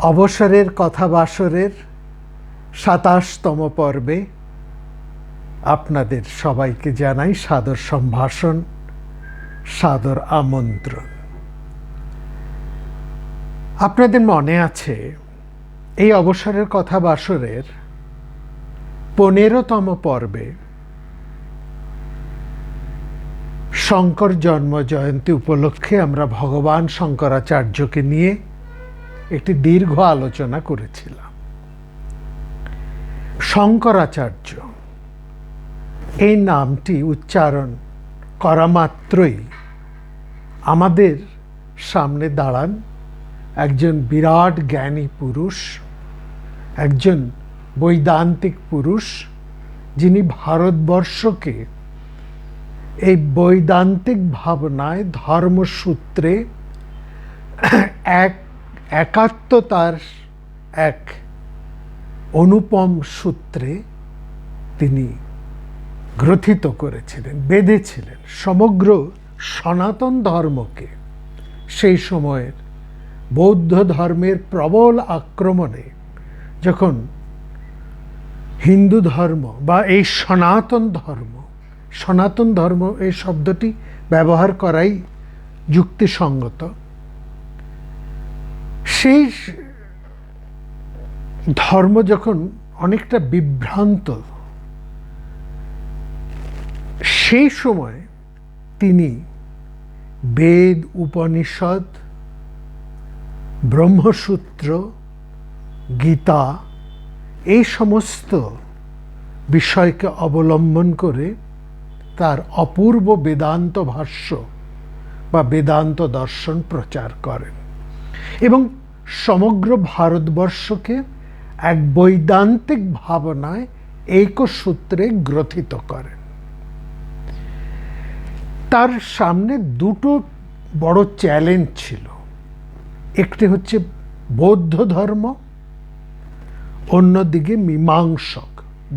অবসরের কথা বাসরের ২৭তম পর্বে আপনাদের সবাইকে জানাই সাদর সম্ভাষণ, সাদর আমন্ত্রণ। আপনাদের মনে আছে এই অবসরের কথা বাসরের ১৫তম পর্বে শঙ্কর জন্ম জয়ন্তী উপলক্ষে আমরা ভগবান শঙ্করাচার্যকে নিয়ে একটি দীর্ঘ আলোচনা করেছিলাম। শঙ্করাচার্য এই নামটি উচ্চারণ করা মাত্রই আমাদের সামনে দাঁড়ান একজন বিরাট জ্ঞানী পুরুষ, একজন বৈদান্তিক পুরুষ, যিনি ভারতবর্ষকে এই বৈদান্তিক ভাবনায় ধর্মসূত্রে একাত্মতার এক অনুপম সূত্রে তিনি গ্রথিত করেছিলেন, বেঁধেছিলেন সমগ্র সনাতন ধর্মকে। সেই সময়ের বৌদ্ধ ধর্মের প্রবল আক্রমণে যখন হিন্দু ধর্ম বা এই সনাতন ধর্ম এই শব্দটি ব্যবহার করাই যুক্তিসঙ্গত, সেই ধর্ম যখন অনেকটা বিভ্রান্ত, সেই সময় তিনি বেদ, উপনিষদ, ব্রহ্মসূত্র, গীতা এই সমস্ত বিষয়কে অবলম্বন করে তার অপূর্ব বেদান্ত ভাষ্য বা বেদান্ত দর্শন প্রচার করেন এবং সমগ্র ভারতবর্ষকে এক বৈদান্তিক ভাবনায় একসূত্রে গ্রথিত করেন। তার সামনে দুটো বড় চ্যালেঞ্জ ছিল। একটি হচ্ছে বৌদ্ধ ধর্ম, অন্যদিকে মীমাংসক,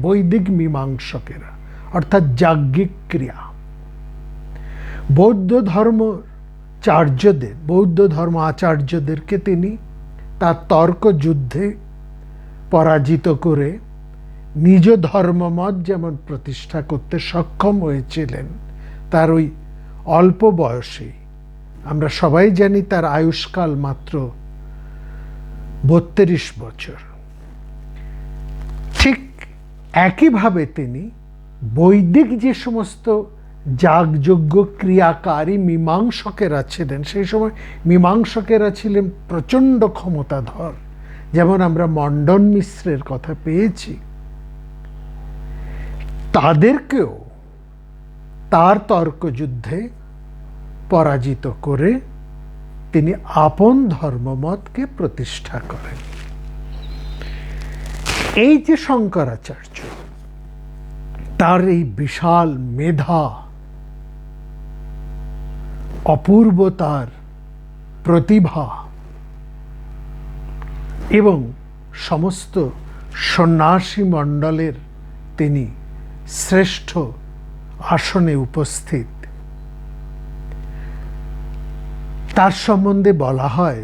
বৈদিক মীমাংসকেরা, অর্থাৎ যাজ্ঞিক ক্রিয়া। বৌদ্ধ ধর্ম আচার্যদেরকে তিনি তার তর্ক যুদ্ধে পরাজিত করে নিজ ধর্মমত যেমন প্রতিষ্ঠা করতে সক্ষম হয়েছিলেন, তার ওই অল্প বয়সে, আমরা সবাই জানি তার আয়ুষ্কাল মাত্র ৩২ বছর, ঠিক একইভাবে তিনি বৈদিক যে সমস্ত যাগযজ্ঞ ক্রিয়াকারী মীমাংসকেরা ছিলেন, সেই সময় মীমাংসকেরা ছিলেন প্রচণ্ড ক্ষমতাধর, যেমন আমরা মণ্ডন মিশ্রের কথা পেয়েছি, তাদেরকেও তার তর্কযুদ্ধে পরাজিত করে তিনি আপন ধর্মমতকে প্রতিষ্ঠা করেন। এই যে শঙ্করাচার্য, তার এই বিশাল মেধা, অপূর্ব তার প্রতিভা এবং সমস্ত সন্ন্যাসী মণ্ডলের তিনি শ্রেষ্ঠ আসনে উপস্থিত। তার সম্বন্ধে বলা হয়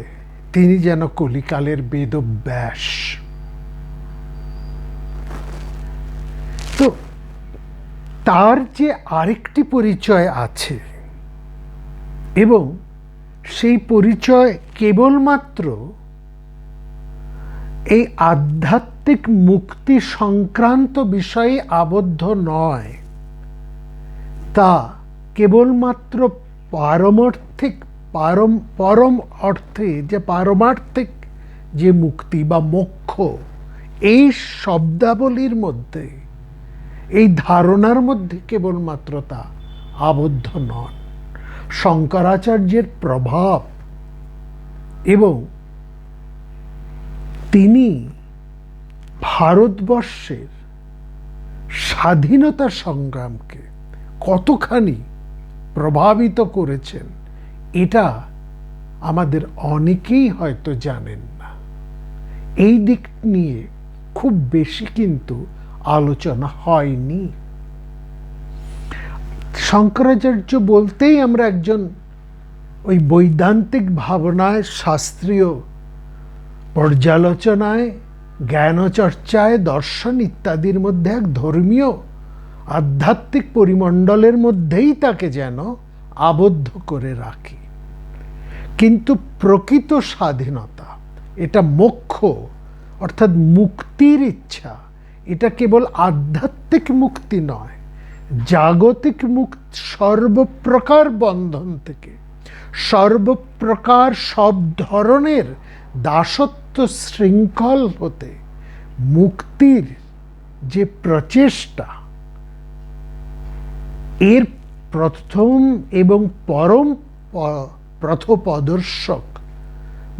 তিনি যেন কলিকালের বেদব্যাস। তো তার যে আরেকটি পরিচয় আছে এবং সেই পরিচয় কেবলমাত্র এই আধ্যাত্মিক মুক্তি সংক্রান্ত বিষয়ে আবদ্ধ নয়, তা কেবলমাত্র পরম অর্থে যে পারমার্থিক যে মুক্তি বা মোক্ষ, এই শব্দাবলীর মধ্যে, এই ধারণার মধ্যে কেবলমাত্র তা আবদ্ধ নন। শঙ্করাচার্যের প্রভাব এবং তিনি ভারতবর্ষের স্বাধীনতা সংগ্রামকে কতখানি প্রভাবিত করেছেন, এটা আমাদের অনেকেই হয়তো জানেন না। এই দিক নিয়ে খুব বেশি কিন্তু আলোচনা হয়নি। শঙ্করাচার্য বলতেই আমরা একজন ওই বৈদান্তিক ভাবনায় শাস্ত্রীয় পর্যালোচনায়, জ্ঞানচর্চায়, দর্শন ইত্যাদির মধ্যে এক ধর্মীয় আধ্যাত্মিক পরিমণ্ডলের মধ্যেই তাকে যেন আবদ্ধ করে রাখি। কিন্তু প্রকৃত স্বাধীনতা, এটা মোক্ষ অর্থাৎ মুক্তির ইচ্ছা, এটা কেবল আধ্যাত্মিক মুক্তি নয়, জাগতিক মুক্তি, সর্বপ্রকার বন্ধন থেকে, সর্বপ্রকার সব ধরনের দাসত্ব শৃঙ্খল হতে মুক্তির যে প্রচেষ্টা, এর প্রথম এবং পরম পথপ্রদর্শক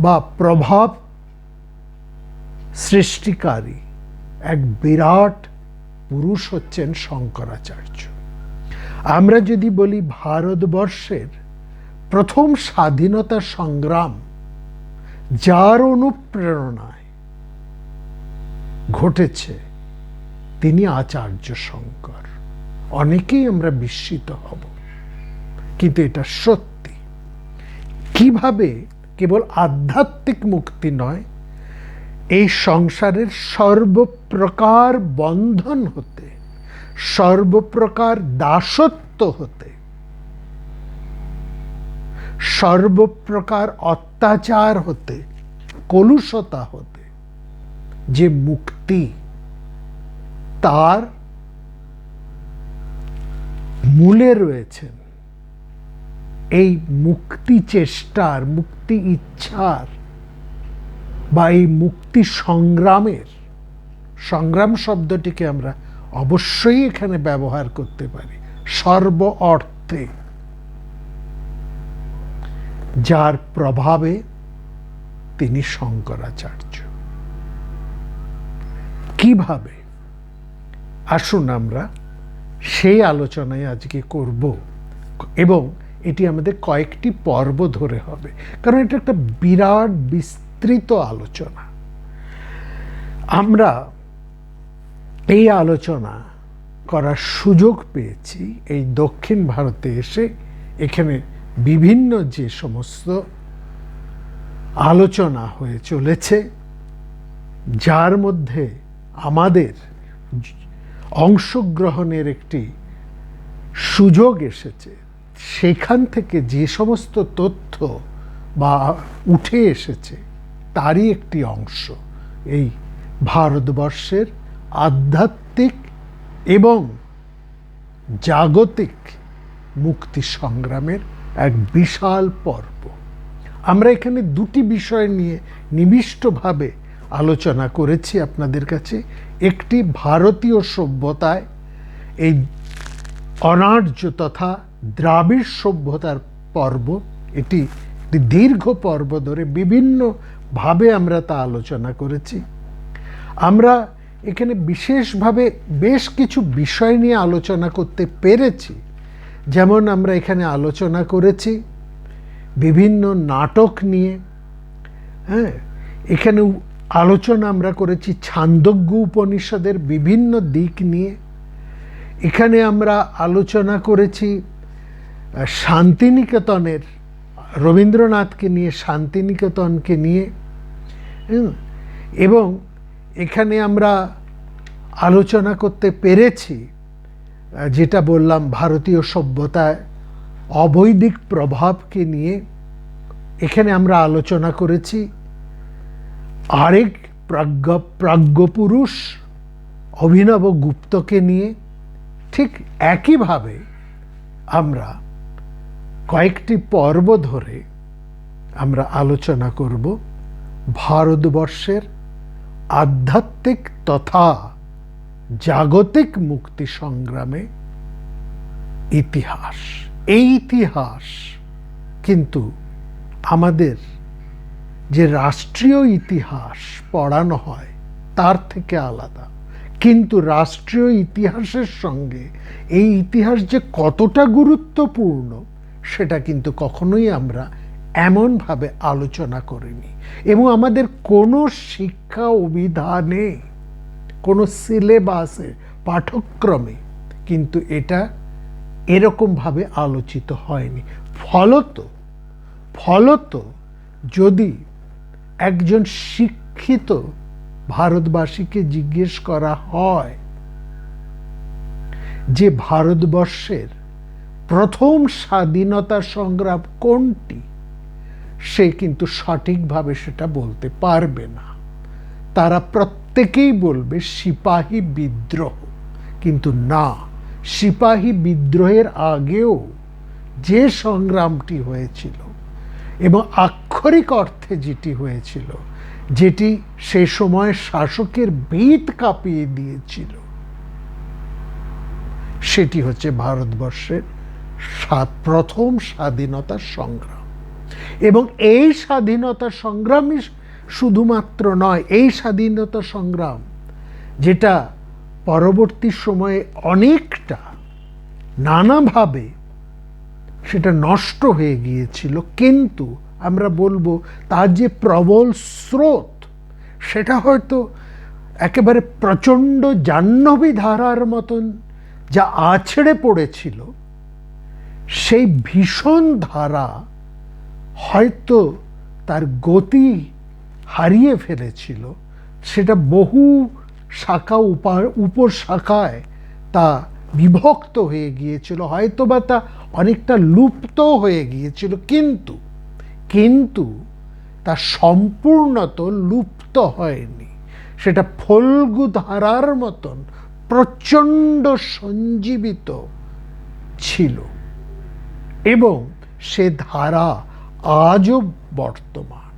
বা প্রভাব সৃষ্টিকারী এক বিরাট পুরুষ হচ্ছেন শঙ্করাচার্য। আমরা যদি বলি ভারতবর্ষের প্রথম স্বাধীনতা সংগ্রাম যার অনুপ্রেরণায় ঘটেছে, তিনি আচার্য শঙ্কর। অনেকেই আমরা বিস্মিত হব, কিন্তু এটা সত্যি। কিভাবে কেবল আধ্যাত্মিক মুক্তি নয়, এই সংসারের সর্বপ্রকার বন্ধন হতে, সর্বপ্রকার দাসত্ব হতে, সর্বপ্রকার অত্যাচার হতে, কলুষতা হতে যে মুক্তি, তার মূলে রয়েছেন এই মুক্তি চেষ্টার, মুক্তি ইচ্ছার বা এই মুক্তি সংগ্রামের, সংগ্রাম শব্দটিকে আমরা অবশ্যই এখানে ব্যবহার করতে পারি সর্ব অর্থে, যার প্রভাবে তিনি শঙ্করাচার্য। কিভাবে? আসুন আমরা সেই আলোচনায় আজকে করব, এবং এটি আমাদের কয়েকটি পর্ব ধরে হবে, কারণ এটা একটা বিরাট বিস্তৃত আলোচনা। আমরা এই আলোচনা করার সুযোগ পেয়েছি এই দক্ষিণ ভারতে এসে। এখানে বিভিন্ন যে সমস্ত আলোচনা হয়ে চলেছে, যার মধ্যে আমাদের অংশগ্রহণের একটি সুযোগ এসেছে, সেখান থেকে যে সমস্ত তথ্য বা উঠে এসেছে, তারই একটি অংশ এই ভারতবর্ষের আধ্যাত্মিক এবং জাগতিক মুক্তি সংগ্রামের এক বিশাল পর্ব। আমরা এখানে দুটি বিষয় নিয়ে নিবিষ্টভাবে আলোচনা করেছি আপনাদের কাছে। একটি ভারতীয় সভ্যতায় এই অনার্য তথা দ্রাবিড় সভ্যতার পর্ব, এটি একটি দীর্ঘ পর্ব ধরে বিভিন্নভাবে আমরা তা আলোচনা করেছি। আমরা এখানে বিশেষভাবে বেশ কিছু বিষয় নিয়ে আলোচনা করতে পেরেছি, যেমন আমরা এখানে আলোচনা করেছি বিভিন্ন নাটক নিয়ে, হ্যাঁ, এখানে আলোচনা আমরা করেছি ছান্দোগ্য উপনিষদের বিভিন্ন দিক নিয়ে, এখানে আমরা আলোচনা করেছি শান্তিনিকেতনের, রবীন্দ্রনাথকে নিয়ে, শান্তিনিকেতনকে নিয়ে, এবং এখানে আমরা আলোচনা করতে পেরেছি যেটা বললাম ভারতীয় সভ্যতায় অবৈদিক প্রভাবকে নিয়ে। এখানে আমরা আলোচনা করেছি আরেক প্রাজ্ঞপুরুষ অভিনব গুপ্তকে নিয়ে। ঠিক একইভাবে আমরা কয়েকটি পর্ব ধরে আমরা আলোচনা করব ভারতবর্ষের আধ্যাত্মিক তথা জাগতিক মুক্তি সংগ্রামে ইতিহাস। এই ইতিহাস কিন্তু আমাদের যে রাষ্ট্রীয় ইতিহাস পড়ানো হয় তার থেকে আলাদা, কিন্তু রাষ্ট্রীয় ইতিহাসের সঙ্গে এই ইতিহাস যে কতটা গুরুত্বপূর্ণ সেটা কিন্তু কখনোই আমরা এমনভাবে আলোচনা করিনি, এবং আমাদের কোনো শিক্ষা অভিধানে, কোনো সিলেবাসে, পাঠ্যক্রমে কিন্তু এটা এরকমভাবে আলোচিত হয়নি। ফলত যদি একজন শিক্ষক শিক্ষিত ভারতবাসীকে জিজ্ঞেস করা হয় যে ভারতবর্ষের প্রথম স্বাধীনতা সংগ্রাম কোনটি, সে কিন্তু সঠিকভাবে সেটা বলতে পারবে না। তারা প্রত্যেকেই বলবে সিপাহী বিদ্রোহ। কিন্তু না, সিপাহী বিদ্রোহের আগেও যে সংগ্রামটি হয়েছিল এবং আক্ষরিক অর্থে যেটি হয়েছিল, যেটি সে সময় শাসকের ভিত কাঁপিয়ে দিয়েছিল, সেটি হচ্ছে ভারতবর্ষের প্রথম স্বাধীনতা সংগ্রাম। এবং এই স্বাধীনতা সংগ্রামই শুধুমাত্র নয়, এই স্বাধীনতা সংগ্রাম যেটা পরবর্তী সময়ে অনেকটা নানাভাবে সেটা নষ্ট হয়ে গিয়েছিল, কিন্তু আমরা বলবো তার যে প্রবল স্রোত, সেটা হয়তো একেবারে প্রচণ্ড জাহ্নবী ধারার মতন যা আছড়ে পড়েছিল, সেই ভীষণ ধারা হয়তো তার গতি হারিয়ে ফেলেছিল। সেটা বহু শাখা উপশাখায় তা বিভক্ত হয়ে গিয়েছিল, হয়তোবা তা অনেকটা লুপ্ত হয়ে গিয়েছিল, কিন্তু তা সম্পূর্ণত লুপ্ত হয়নি। সেটা ফল্গু ধারার মতন প্রচণ্ড সঞ্জীবিত ছিল এবং সে ধারা আজও বর্তমান।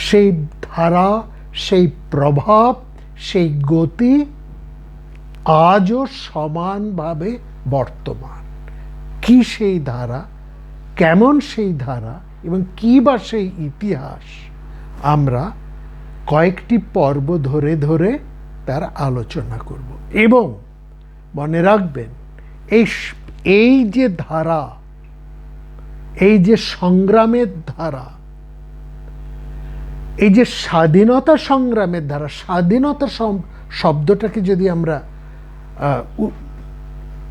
সেই ধারা, সেই প্রভাব, সেই গতি আজও সমানভাবে বর্তমান। কি সেই ধারা, কেমন সেই ধারা এবং কি বা সেই ইতিহাস, আমরা কয়েকটি পর্ব ধরে ধরে তার আলোচনা করব। এবং মনে রাখবেন, এই যে ধারা, এই যে সংগ্রামের ধারা, এই যে স্বাধীনতা সংগ্রামের ধারা, স্বাধীনতা শব্দটাকে যদি আমরা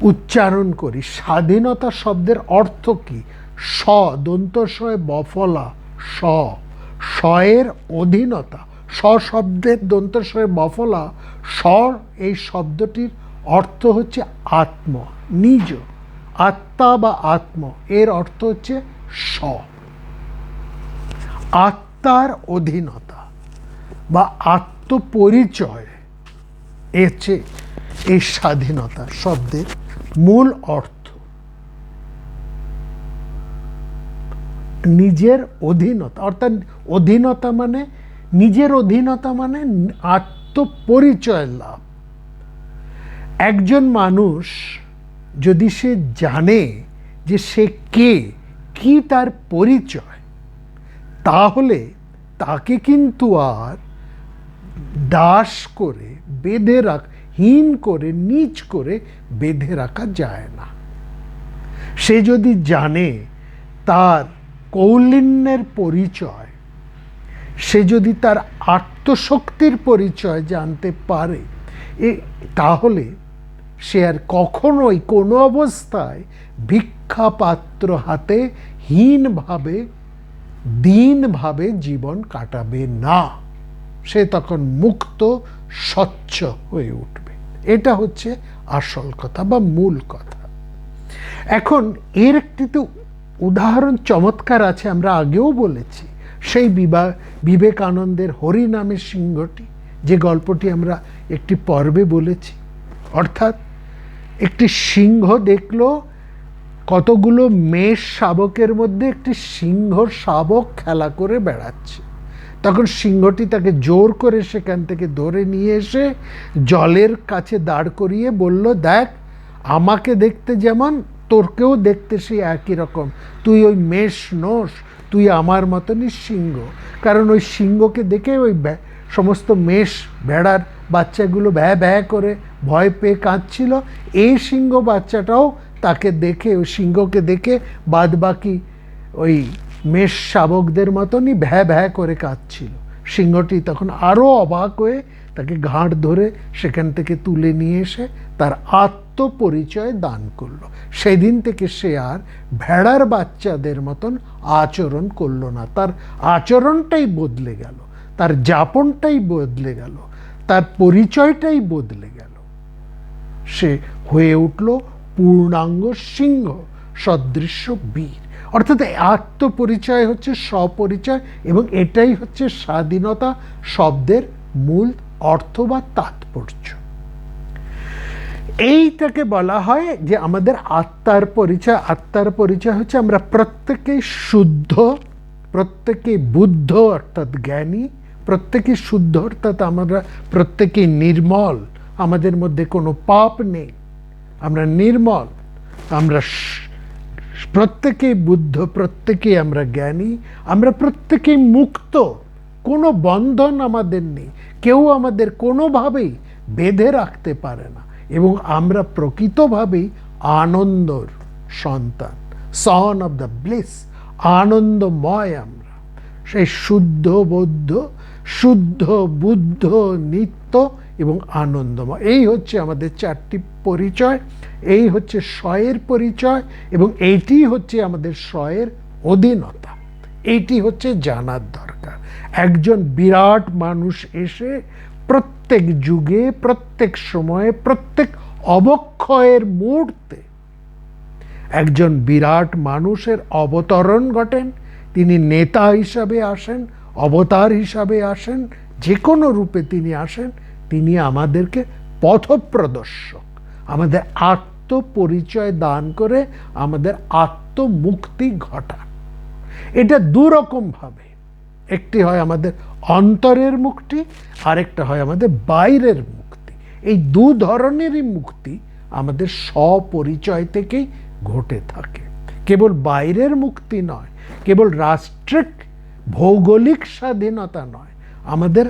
উচ্চারণ করি, স্বাধীনতা শব্দের অর্থ কি? স, দন্ত সয় বফলা স, এর অধীনতা। স শব্দের দন্ত সয় বফলা স, এই শব্দটির অর্থ হচ্ছে আত্ম, নিজ, আত্মা বা আত্ম, এর অর্থ হচ্ছে স, আত্মার অধীনতা বা আত্মপরিচয়। হচ্ছে এই স্বাধীনতা শব্দের মূল অর্থ। নিজের অধীনতা, অর্থাৎ অধীনতা মানে নিজের অধীনতা, মানে আত্মপরিচয় লাভ। একজন মানুষ যদি সে জানে যে সে কে, কি তার পরিচয়, তাহলে তাকে কিন্তু আর দাস করে বেঁধে হীন করে, নীচ করে বেঁধে রাখা যায় না। সে যদি জানে তার কৌলিন্যের পরিচয়, সে যদি তার আত্মশক্তির পরিচয় জানতে পারে, তাহলে সে আর কখনোই কোনো অবস্থায় ভিক্ষাপাত্র হাতে হীনভাবে, দীনভাবে জীবন কাটাবে না। সে তখন মুক্ত, স্বচ্ছ হয়ে উঠবে। এটা হচ্ছে আসল কথা বা মূল কথা। এখন এর একটি তো উদাহরণ চমৎকার আছে, আমরা আগেও বলেছি, সেই বিবেকানন্দের হরিনামের সিংহটি, যে গল্পটি আমরা একটি পর্বে বলেছি। অর্থাৎ একটি সিংহ দেখলো কতগুলো মেষ শাবকের মধ্যে একটি সিংহ শাবক খেলা করে বেড়াচ্ছে। তখন সিংহটি তাকে জোর করে সেখান থেকে ধরে নিয়ে এসে জলের কাছে দাঁড় করিয়ে বলল, দেখ, আমাকে দেখতে যেমন, তোরকেও দেখতে সেই একই রকম, তুই ওই মেষ নোস, তুই আমার মতনই সিংহ। কারণ ওই সিংহকে দেখে ওই সমস্ত মেষ ভেড়ার বাচ্চাগুলো ভ্যা ভ্যা করে ভয় পেয়ে কাঁদছিল। এই সিংহ বাচ্চাটাও তাকে দেখে, ওই সিংহকে দেখে বাদবাকি ওই মেষ শাবকদের মতনই ভ্যা ভ্যা করে কাঁদছিল। সিংহটি তখন আরও অবাক হয়ে তাকে ঘাড় ধরে সেখান থেকে তুলে নিয়ে এসে তার আত্মপরিচয় দান করলো। সেদিন থেকে সে আর ভেড়ার বাচ্চাদের মতন আচরণ করলো না, তার আচরণটাই বদলে গেল। তার যাপনটাই বদলে গেল, তার পরিচয়টাই বদলে গেল। সে হয়ে উঠল পূর্ণাঙ্গ সিংহ সদৃশ্য বীর। অর্থাৎ আত্মপরিচয় হচ্ছে স্বপরিচয়, এবং এটাই হচ্ছে স্বাধীনতা শব্দের মূল অর্থ বা তাৎপর্য। এইটাকে বলা হয় যে আমাদের আত্মার পরিচয়। আত্মার পরিচয় হচ্ছে আমরা প্রত্যেকেই শুদ্ধ, প্রত্যেকেই বুদ্ধ অর্থাৎ জ্ঞানী, প্রত্যেকেই শুদ্ধ অর্থাৎ আমরা প্রত্যেকেই নির্মল, আমাদের মধ্যে কোনো পাপ নেই, আমরা নির্মল, আমরা প্রত্যেকেই বুদ্ধ, প্রত্যেকেই আমরা জ্ঞানী, আমরা প্রত্যেকেই মুক্ত, কোনো বন্ধন আমাদের নেই, কেউ আমাদের কোনোভাবেই বেঁধে রাখতে পারে না, এবং আমরা প্রকৃতভাবেই আনন্দর সন্তান, সন অফ দ্য ব্লিস, আনন্দময় আমরা। সেই শুদ্ধ বৌদ্ধ, শুদ্ধ বুদ্ধ, নিত্য এবং আনন্দময়, এই হচ্ছে আমাদের চারটি পরিচয়। এই হচ্ছে স্বয়ের পরিচয়, এবং এইটি হচ্ছে আমাদের স্বয়ের অধীনতা। এইটি হচ্ছে জানার দরকার। একজন বিরাট মানুষ এসে প্রত্যেক যুগে, প্রত্যেক সময়ে, প্রত্যেক অবক্ষয়ের মুহূর্তে একজন বিরাট মানুষের অবতরণ ঘটেন। তিনি নেতা হিসাবে আসেন, অবতার হিসাবে আসেন, যে কোনো রূপে তিনি আসেন। তিনি আমাদেরকে পথপ্রদর্শক, আমাদের আত্মপরিচয় দান করে আমাদের আত্মমুক্তি ঘটান। এটা দুরকমভাবে, একটি হয় আমাদের অন্তরের মুক্তি, আরেকটা হয় আমাদের বাইরের মুক্তি। এই দু ধরনেরই মুক্তি আমাদের স্বপরিচয় থেকেই ঘটে থাকে। কেবল বাইরের মুক্তি নয়, কেবল রাষ্ট্রিক ভৌগোলিক স্বাধীনতা নয়, আমাদের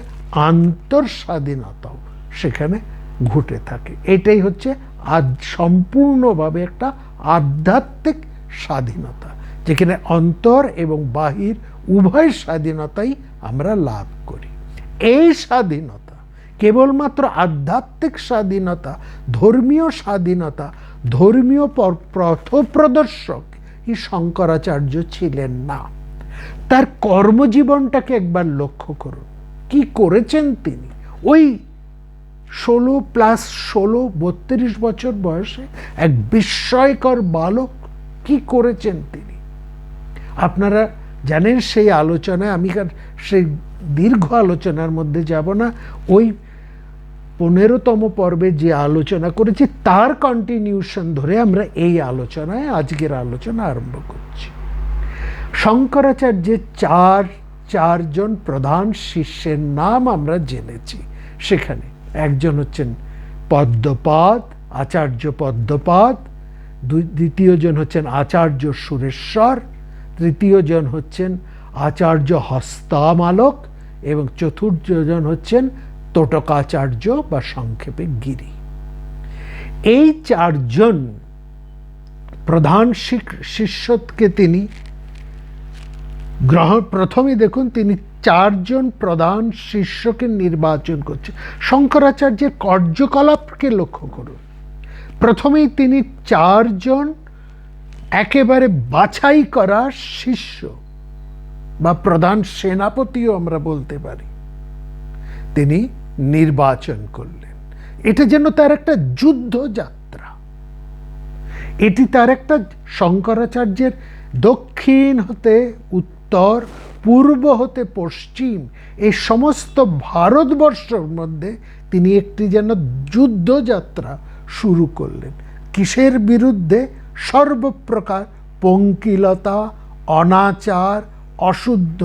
আন্তর স্বাধীনতাও সেখানে ঘটে থাকে। এটাই হচ্ছে সম্পূর্ণভাবে একটা আধ্যাত্মিক স্বাধীনতা, যেখানে অন্তর এবং বাহির উভয় স্বাধীনতাই আমরা লাভ করি। এই স্বাধীনতা কেবলমাত্র আধ্যাত্মিক স্বাধীনতা, ধর্মীয় স্বাধীনতা, ধর্মীয় পথপ্রদর্শক এই শঙ্করাচার্য ছিলেন না। তার কর্মজীবনটাকে একবার লক্ষ্য করুন, কি করেছেন তিনি। ওই 16+16 32 বছর বয়সে এক বিস্ময়কর বালক কি করেছেন তিনি। আপনারা জানেন, সেই আলোচনায় আমি সেই দীর্ঘ আলোচনার মধ্যে যাব না। ওই 15তম পর্বে যে আলোচনা করেছি তার কন্টিনিউশন ধরে আমরা এই আলোচনায়, আজকের আলোচনা আরম্ভ করছি। শঙ্করাচার্যের চারজন প্রধান শিষ্যের নাম আমরা জেনেছি। সেখানে একজন হচ্ছেন পদ্মপাদ, আচার্য পদ্মপাদ, দ্বিতীয় জন হচ্ছেন আচার্য সুরেশ্বর, তৃতীয় জন হচ্ছেন আচার্য হস্তামালক, এবং চতুর্থ জন হচ্ছেন তোটকাচার্য বা সংক্ষেপে গিরি। এই চারজন প্রধান শিষ্যকে তিনি প্রথমে দেখুন, তিনি চারজন প্রধান শিষ্যকে নির্বাচন করছেন। শঙ্করাচার্যের কার্যকলাপকে লক্ষ্য করুন। প্রথমেই তিনি চারজন একেবারে বাছাই করা শিষ্য বা প্রধান সেনাপতিও আমরা বলতে পারি, তিনি নির্বাচন করলেন। এটা যেন তার একটা যুদ্ধযাত্রা। এটি তার একটা, শঙ্করাচার্যের দক্ষিণ হতে উত্তর, পূর্ব হতে পশ্চিম, এই সমস্ত ভারতবর্ষের মধ্যে তিনি একটি যেন যুদ্ধযাত্রা শুরু করলেন। কিসের বিরুদ্ধে? সর্বপ্রকার পঙ্কিলতা, অনাচার, অশুদ্ধ,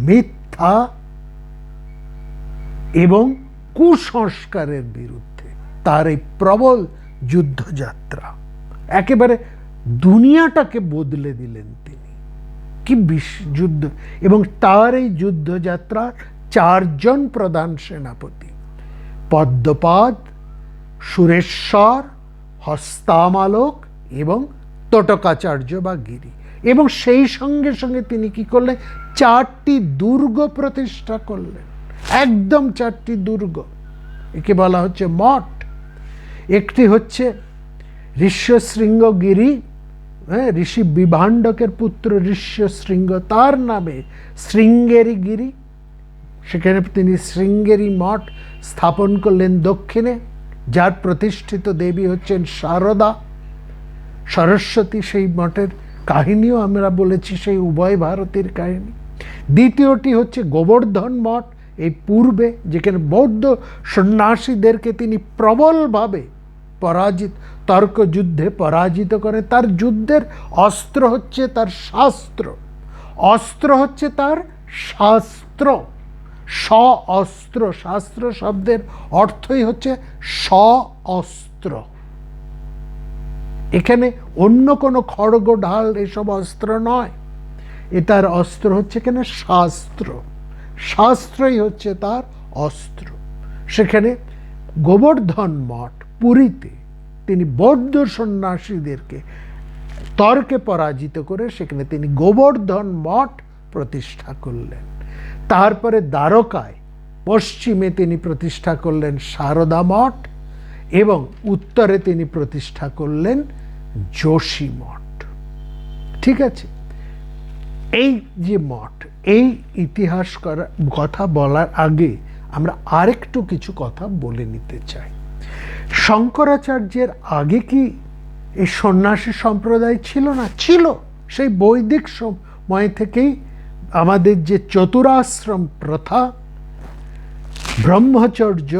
মিথ্যা এবং কুসংস্কারের বিরুদ্ধে তার এই প্রবল যুদ্ধযাত্রা। একেবারে দুনিয়াটাকে বদলে দিলেন তিনি। কি যুদ্ধ! এবং তার এই যুদ্ধযাত্রা চারজন প্রধান সেনাপতি, পদ্মপাদ, সুরেশ্বর, হস্তামালক এবং তোটকাচার্য বা গিরি। এবং সেই সঙ্গে সঙ্গে তিনি কি করলেন? চারটি দুর্গ প্রতিষ্ঠা করলেন, একদম চারটি দুর্গ। একে বলা হচ্ছে মঠ। একটি হচ্ছে ঋষ্যশৃঙ্গগিরি, ঋষি বিভাণ্ডকের পুত্র ঋষ্যশৃঙ্গ, তার নামে শৃঙ্গেরি গিরি, সেখানে তিনি শৃঙ্গেরি মঠ স্থাপন করলেন দক্ষিণে, যার প্রতিষ্ঠিত দেবী হচ্ছেন শারদা সরস্বতী। সেই মঠের কাহিনীও আমরা বলেছি, সেই উভয় ভারতের কাহিনী। দ্বিতীয়টি হচ্ছে গোবর্ধন মঠ, এই পূর্বে, যেখানে বৌদ্ধ সন্ন্যাসীদেরকে তিনি প্রবলভাবে তর্ক যুদ্ধে পরাজিত করে। তার যুদ্ধের অস্ত্র হচ্ছে তার শাস্ত্র, অস্ত্র হচ্ছে তার শাস্ত্র, অস্ত্র। শাস্ত্র শব্দের অর্থই হচ্ছে অস্ত্র। এখানে অন্য কোনো খড়গ ঢাল এসব অস্ত্র নয়, তার অস্ত্র হচ্ছে এখানে শাস্ত্র, শাস্ত্রই হচ্ছে তার অস্ত্র। সেখানে গোবর্ধন মঠ পুরীতে তিনি বৌদ্ধ সন্ন্যাসীদেরকে তর্কে পরাজিত করে সেখানে তিনি গোবর্ধন মঠ প্রতিষ্ঠা করলেন। তারপরে দ্বারকায় পশ্চিমে তিনি প্রতিষ্ঠা করলেন শারদা মঠ, এবং উত্তরে তিনি প্রতিষ্ঠা করলেন যোশী মঠ। ঠিক আছে, এই যে মঠ, এই ইতিহাস কথা বলার আগে আমরা আরেকটু কিছু কথা বলে নিতে চাই। শঙ্করাচার্যের আগে কি এই সন্ন্যাসী সম্প্রদায় ছিল না? ছিল। সেই বৈদিক সময় থেকেই আমাদের যে চতুরাশ্রম প্রথা, ব্রহ্মচর্য,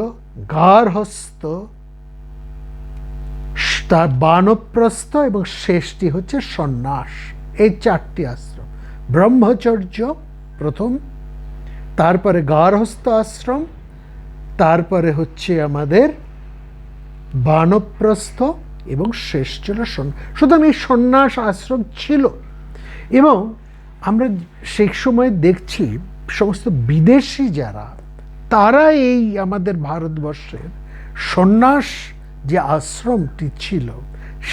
গার্হস্থ, তার বানপ্রস্থ এবং শেষটি হচ্ছে সন্ন্যাস, এই চারটি আশ্রম। ব্রহ্মচর্য প্রথম, তারপরে গার্হস্থ আশ্রম, তারপরে হচ্ছে আমাদের বানপ্রস্থ, এবং শেষ ছিল সন্ন্যাস। সুতরাং এই সন্ন্যাস আশ্রম ছিল। এবং আমরা সেই সময় দেখছি সমস্ত বিদেশি যারা, তারা এই আমাদের ভারতবর্ষের সন্ন্যাস যে আশ্রমটি ছিল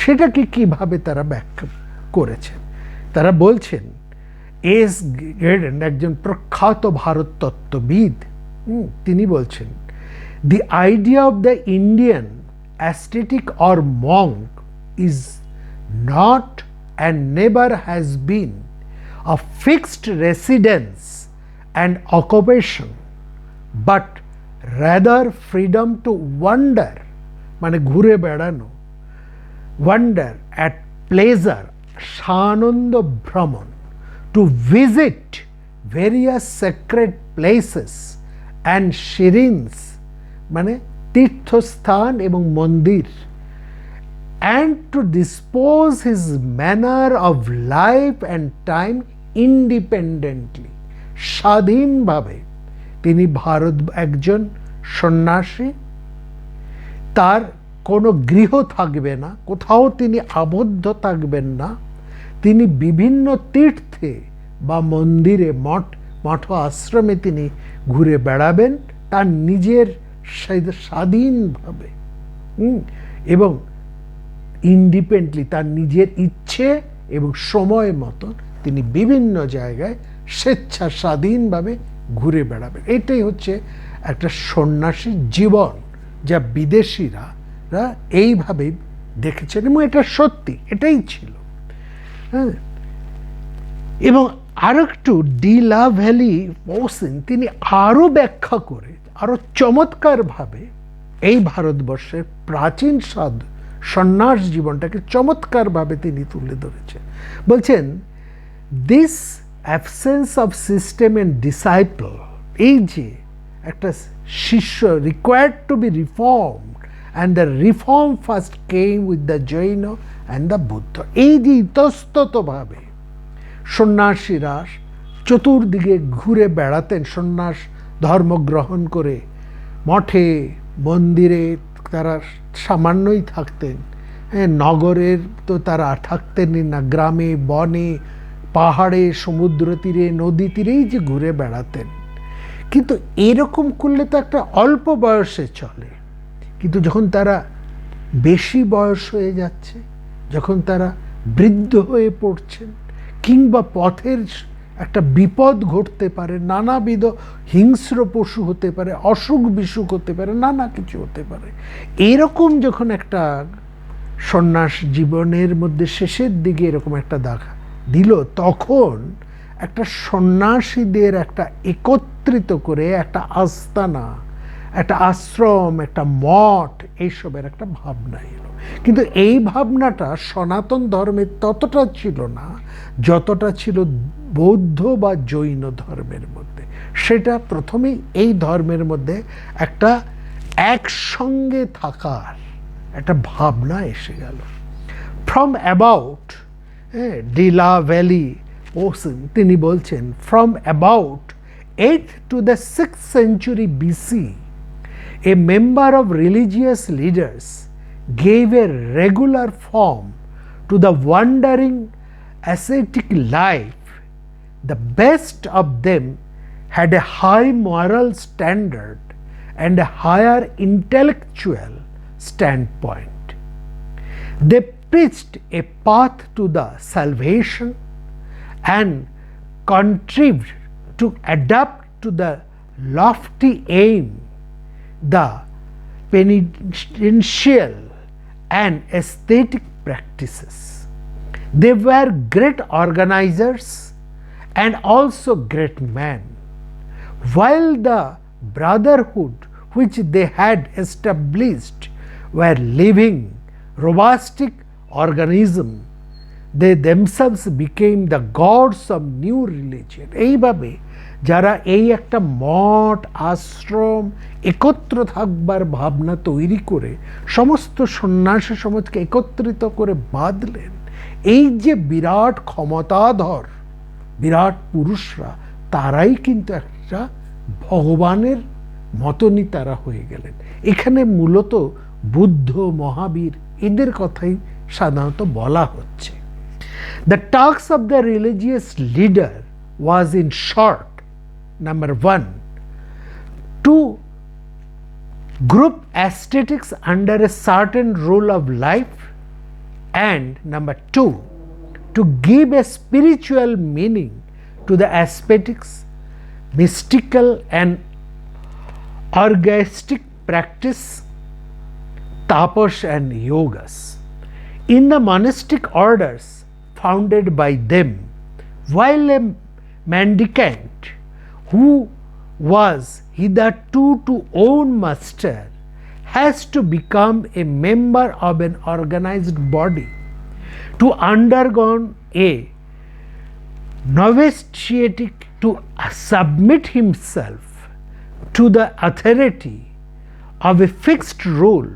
সেটাকে কিভাবে তারা ব্যাখ্যা করেছেন। তারা বলছেন, এস গেডেন একজন প্রখ্যাত ভারত তত্ত্ববিদ, তিনি বলছেন, the idea of the Indian ascetic or monk is not and never has been a fixed residence and occupation, but rather freedom to wander, মানে ঘুরে বেড়ানো, wander at pleasure, সানন্দ ভ্রমণ, to visit various sacred places and shrines, মানে তীর্থস্থান এবং মন্দির, and to dispose his manner of life and time independently, স্বাধীনভাবে। তিনি একজন সন্ন্যাসী, তার কোনো গৃহ থাকবে না, কোথাও তিনি আবদ্ধ থাকবেন না, তিনি বিভিন্ন তীর্থে বা মন্দিরে, মঠ আশ্রমে তিনি ঘুরে বেড়াবেন তার নিজের স্বাধীনভাবে, এবং ইন্ডিপেন্ডেন্টলি, তার নিজের ইচ্ছে এবং সময় মতন তিনি বিভিন্ন জায়গায় স্বেচ্ছা স্বাধীনভাবে ঘুরে বেড়াবেন। এটাই হচ্ছে একটা সন্ন্যাসীর জীবন, যা বিদেশিরা এইভাবেই দেখেছেন, এবং এটা সত্যি, এটাই ছিল। হ্যাঁ, এবং আরো একটু ডি লা ভ্যালি পৌঁছেন, তিনি আরো ব্যাখ্যা করে আরো চমৎকারভাবে এই ভারতবর্ষের প্রাচীন সন্ন্যাস জীবনটাকে চমৎকারভাবে তিনি তুলে ধরেছেন। বলছেন, this absence of system and disciple, এই যে একটা শিষ্য required to be reformed, and the reform first came with the Jain and the Buddha. এই যে ইতস্ততভাবে সন্ন্যাসীরা চতুর্দিকে ঘুরে বেড়াতেন, সন্ন্যাস ধর্ম গ্রহণ করে, মঠে মন্দিরে তারা সামান্যই থাকতেন, হ্যাঁ, নগরের তো তারা থাকতেনই না, গ্রামে বনে পাহাড়ে সমুদ্র তীরে নদী তীরেই যে ঘুরে বেড়াতেন। কিন্তু এরকম করলে তো একটা অল্প বয়সে চলে, কিন্তু যখন তারা বেশি বয়স হয়ে যাচ্ছে, যখন তারা বৃদ্ধ হয়ে পড়ছেন, কিংবা পথের একটা বিপদ ঘটতে পারে, নানাবিধ হিংস্র পশু হতে পারে, অসুখ বিসুখ হতে পারে, নানা কিছু হতে পারে, এরকম যখন একটা সন্ন্যাস জীবনের মধ্যে শেষের দিকে এরকম একটা দেখা দিল, তখন একটা সন্ন্যাসীদের একটা একত্রিত করে একটা আস্তানা, একটা আশ্রম, একটা মঠ, এইসবের একটা ভাবনা এলো। কিন্তু এই ভাবনাটা সনাতন ধর্মের ততটা ছিল না যতটা ছিল বৌদ্ধ বা জৈন ধর্মের মধ্যে। সেটা প্রথমেই এই ধর্মের মধ্যে একটা একসঙ্গে থাকার একটা ভাবনা এসে গেল। ফ্রম অ্যাবাউট ডিলা ভ্যালি ওসেন তিনি বলছেন, from about 8th to the 6th century BC, a member of religious leaders gave a regular form to the wandering ascetic life. The best of them had a high moral standard and a higher intellectual standpoint. They preached a path to the salvation and contrived to adapt to the lofty aim the penitential and aesthetic practices. They were great organizers and also great men. While the brotherhood which they had established were living, robust organism, they themselves became the gods of new religion. এইভাবে যারা এই একটা মঠ, আশ্রম, একত্র থাকবার ভাবনা তৈরি করে সমস্ত সন্ন্যাসী সমাজকে একত্রিত করে বাঁধলেন, এই যে বিরাট ক্ষমতাধর বিরাট পুরুষরা, তারাই কিন্তু একটা ভগবানের মতনই তারা হয়ে গেলেন। এখানে মূলত বুদ্ধ, মহাবীর এদের কথাই সাধারণত বলা হচ্ছে। The task of the religious leader was in short, number 1, to group aesthetics under a certain rule of life, and number 2, to give a spiritual meaning to the aesthetics, mystical and orgastic practice, tapas and yogas. In the monastic orders founded by them, while a mendicant who was hitherto to own master has to become a member of an organized body, to undergo a novitiate, to submit himself to the authority of a fixed rule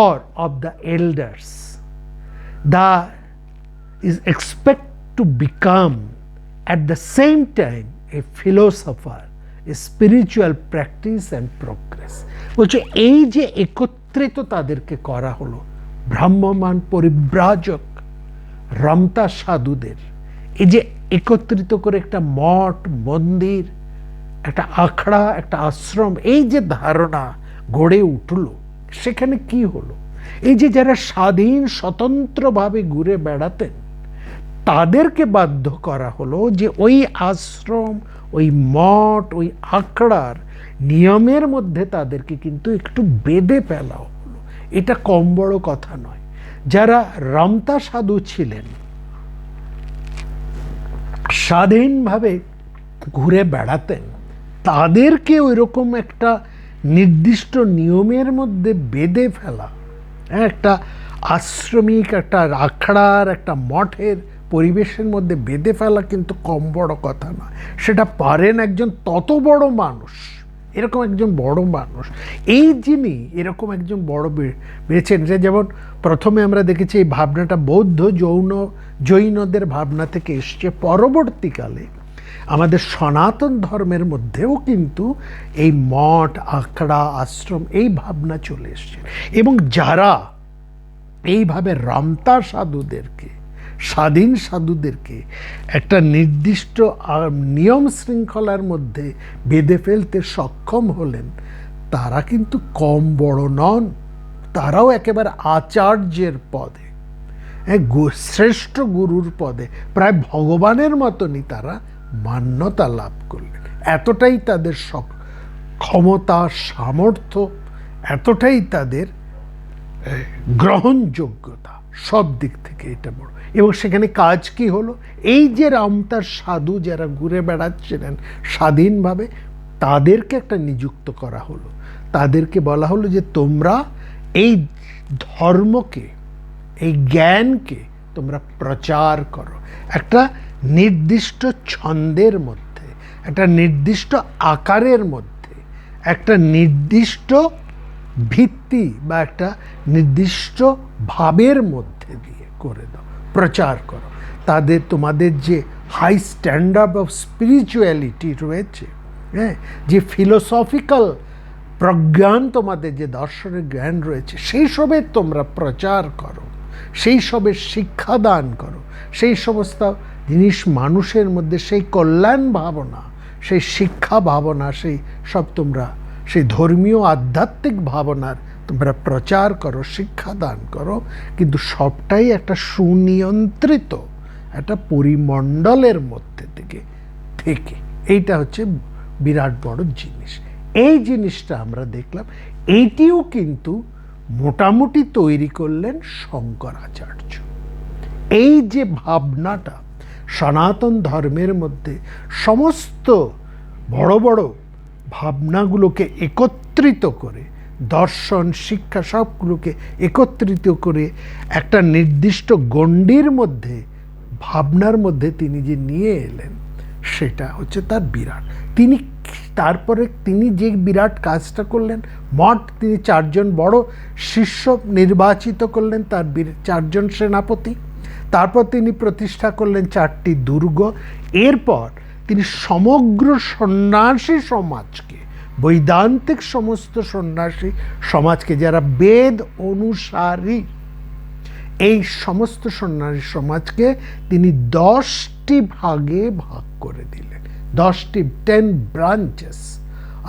or of the elders, is expected to become at the same time a philosopher, a spiritual practice and progress. বলছে এই যে একত্রিত তাদেরকে করা হলো, ভ্রাম্যমান পরিব্রাজক রমতা সাধুদের, এই যে একত্রিত করে একটা মঠ, মন্দির, একটা আখড়া, একটা আশ্রম, এই যে ধারণা গড়ে উঠল, সেখানে কি হলো? এই যে যারা স্বাধীন স্বতন্ত্রভাবে ঘুরে বেড়াতেন, তাদেরকে বাধ্য করা হলো যে ওই আশ্রম, ওই মঠ, ওই আখড়ার নিয়মের মধ্যে তাদেরকে কিন্তু একটু বেঁধে ফেলা হলো। এটা কম বড় কথা নয়। যারা রমতা সাধু ছিলেন, স্বাধীনভাবে ঘুরে বেড়াতেন, তাদেরকে ওইরকম একটা নির্দিষ্ট নিয়মের মধ্যে বেঁধে ফেলা, একটা আশ্রমিক, একটা আখড়ার, একটা মঠের পরিবেশের মধ্যে বেঁধে ফেলা কিন্তু কম বড় কথা নয়। সেটা পারেন একজন তত বড় মানুষ, এরকম একজন বড় মানুষ, এই যিনি এরকম একজন বড় বেছেন। যে যেমন প্রথমে আমরা দেখেছি এই ভাবনাটা বৌদ্ধ জৈনদের ভাবনা থেকে এসছে, পরবর্তীকালে আমাদের সনাতন ধর্মের মধ্যেও কিন্তু এই মঠ, আখড়া, আশ্রম এই ভাবনা চলে এসছে। এবং যারা এইভাবে রমতা সাধুদেরকে, স্বাধীন সাধুদেরকে একটা নির্দিষ্ট নিয়ম শৃঙ্খলার মধ্যে বেঁধে ফেলতে সক্ষম হলেন, তারা কিন্তু কম বড় নন। তারাও একেবারে আচার্যের পদে, শ্রেষ্ঠ গুরুর পদে, প্রায় ভগবানের মতনই তারা মান্যতা লাভ করলেন। এতটাই তাদের ক্ষমতা, সামর্থ্য, এতটাই তাদের গ্রহণযোগ্যতা সব দিক থেকে এটা বড়। এবং সেখানে কাজ কি হলো, এই যে রামতার সাধু যারা ঘুরে বেড়াচ্ছিলেন স্বাধীনভাবে, তাদেরকে একটা নিযুক্ত করা হলো, তাদেরকে বলা হলো যে তোমরা এই ধর্মকে, এই জ্ঞানকে তোমরা প্রচার করো একটা নির্দিষ্ট ছন্দের মধ্যে, একটা নির্দিষ্ট আকারের মধ্যে, একটা নির্দিষ্ট ভিত্তি বা একটা নির্দিষ্ট ভাবের মধ্যে দিয়ে করে দাও, প্রচার করো। তাদের তোমাদের যে হাই স্ট্যান্ডার্ড অফ স্পিরিচুয়ালিটি রয়েছে, হ্যাঁ, যে ফিলোসফিক্যাল প্রজ্ঞান, তোমাদের যে দর্শনের জ্ঞান রয়েছে, সেই সবের তোমরা প্রচার করো, সেই সবের শিক্ষাদান করো, সেই সমস্ত জিনিস মানুষের মধ্যে সেই কল্যাণ ভাবনা, সেই শিক্ষা ভাবনা, সেই সব তোমরা সেই ধর্মীয় আধ্যাত্মিক ভাবনার তোমরা প্রচার করো, শিক্ষাদান করো, কিন্তু সবটাই একটা সুনিয়ন্ত্রিত একটা পরিমণ্ডলের মধ্যে থেকে। এইটা হচ্ছে বিরাট বড় জিনিস। এই জিনিসটা আমরা দেখলাম, এইটিও কিন্তু মোটামুটি তৈরি করলেন শঙ্করাচার্য। এই যে ভাবনাটা সনাতন ধর্মের মধ্যে সমস্ত বড় বড় ভাবনাগুলোকে একত্রিত করে, দর্শন শিক্ষা সবগুলোকে একত্রিত করে একটা নির্দিষ্ট গণ্ডির মধ্যে, ভাবনার মধ্যে তিনি যে নিয়ে এলেন, সেটা হচ্ছে তার বিরাট। তারপরে তিনি যে বিরাট কাজটা করলেন, মঠ তিনি 4 জন বড় শিষ্য নির্বাচিত করলেন, তার 4 জন সেনাপতি। তারপর তিনি প্রতিষ্ঠা করলেন 4টি দুর্গ। এরপর তিনি সমগ্র সন্ন্যাসী সমাজকে, বৈদান্তিক সমস্ত সন্ন্যাসী সমাজকে, যারা বেদ অনুসারী, এই সমস্ত সন্ন্যাসী সমাজকে তিনি 10টি ভাগে ভাগ করে দিলেন। 10টি 10 ব্রাঞ্চেস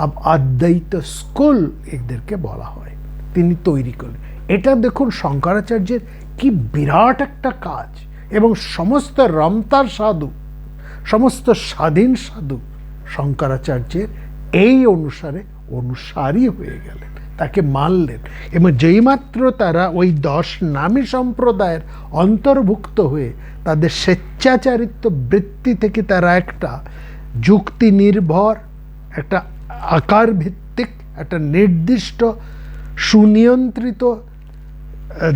অব অদ্বৈত স্কুল এদেরকে বলা হয়, তিনি তৈরি করলেন। এটা দেখুন শঙ্করাচার্যের কি বিরাট একটা কাজ। এবং সমস্ত রমতার সাধু, সমস্ত স্বাধীন সাধু শঙ্করাচার্যের এই অনুসারী হয়ে গেলেন, তাকে মানলেন। এবং যেইমাত্র তারা ওই 10 নামী সম্প্রদায়ের অন্তর্ভুক্ত হয়ে তাদের স্বেচ্ছাচারিত্ব বৃত্তি থেকে তারা একটা যুক্তি নির্ভর, একটা আকার ভিত্তিক, একটা নির্দিষ্ট সুনিয়ন্ত্রিত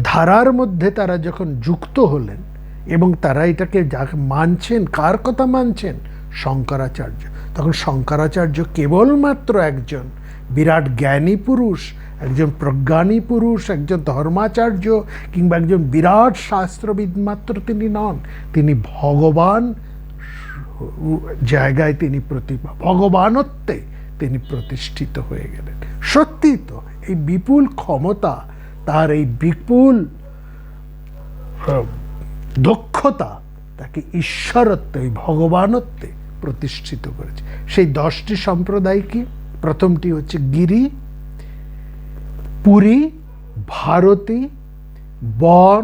ধারার মধ্যে তারা যখন যুক্ত হলেন, এবং তারা এটাকে মানছেন, কার কথা মানছেন? শঙ্করাচার্য। তখন শঙ্করাচার্য কেবলমাত্র একজন বিরাট জ্ঞানী পুরুষ, একজন প্রজ্ঞানী পুরুষ, একজন ধর্মাচার্য কিংবা একজন বিরাট শাস্ত্রবিদ মাত্র তিনি নন, তিনি ভগবান জায়গায় তিনি ভগবানত্বে তিনি প্রতিষ্ঠিত হয়ে গেলেন। সত্যি তো এই বিপুল ক্ষমতা, তার এই বিপুল দক্ষতা তাকে ঈশ্বরত্বে, ভগবানত্বে প্রতিষ্ঠিত করেছে। সেই 10টি সম্প্রদায় কি? প্রথমটি হচ্ছে গিরি, পুরী, ভারতী, বন,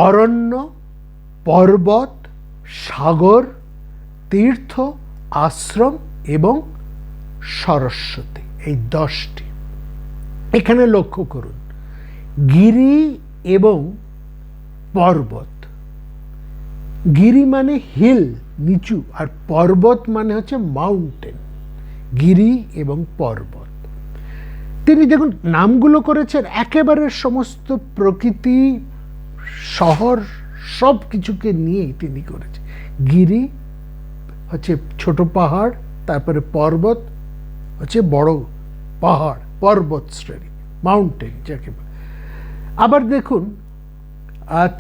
অরণ্য, পর্বত, সাগর, তীর্থ, আশ্রম এবং সরস্বতী। এই 10টি। এখানে লক্ষ্য করুন, গিরি এবং পর্বত। গিরি মানে হিল, নিচু, আর পর্বত মানে হচ্ছে মাউন্টেন। গিরি এবং পর্বত, তিনি দেখুন নামগুলো করেছেন একেবারে সমস্ত প্রকৃতি, শহর, সব কিছুকে নিয়েই তিনি করেছেন। গিরি হচ্ছে ছোট পাহাড়, তারপরে পর্বত হচ্ছে বড় পাহাড়, পর্বত শ্রেণী, মাউন্টেন যাকে। আবার দেখুন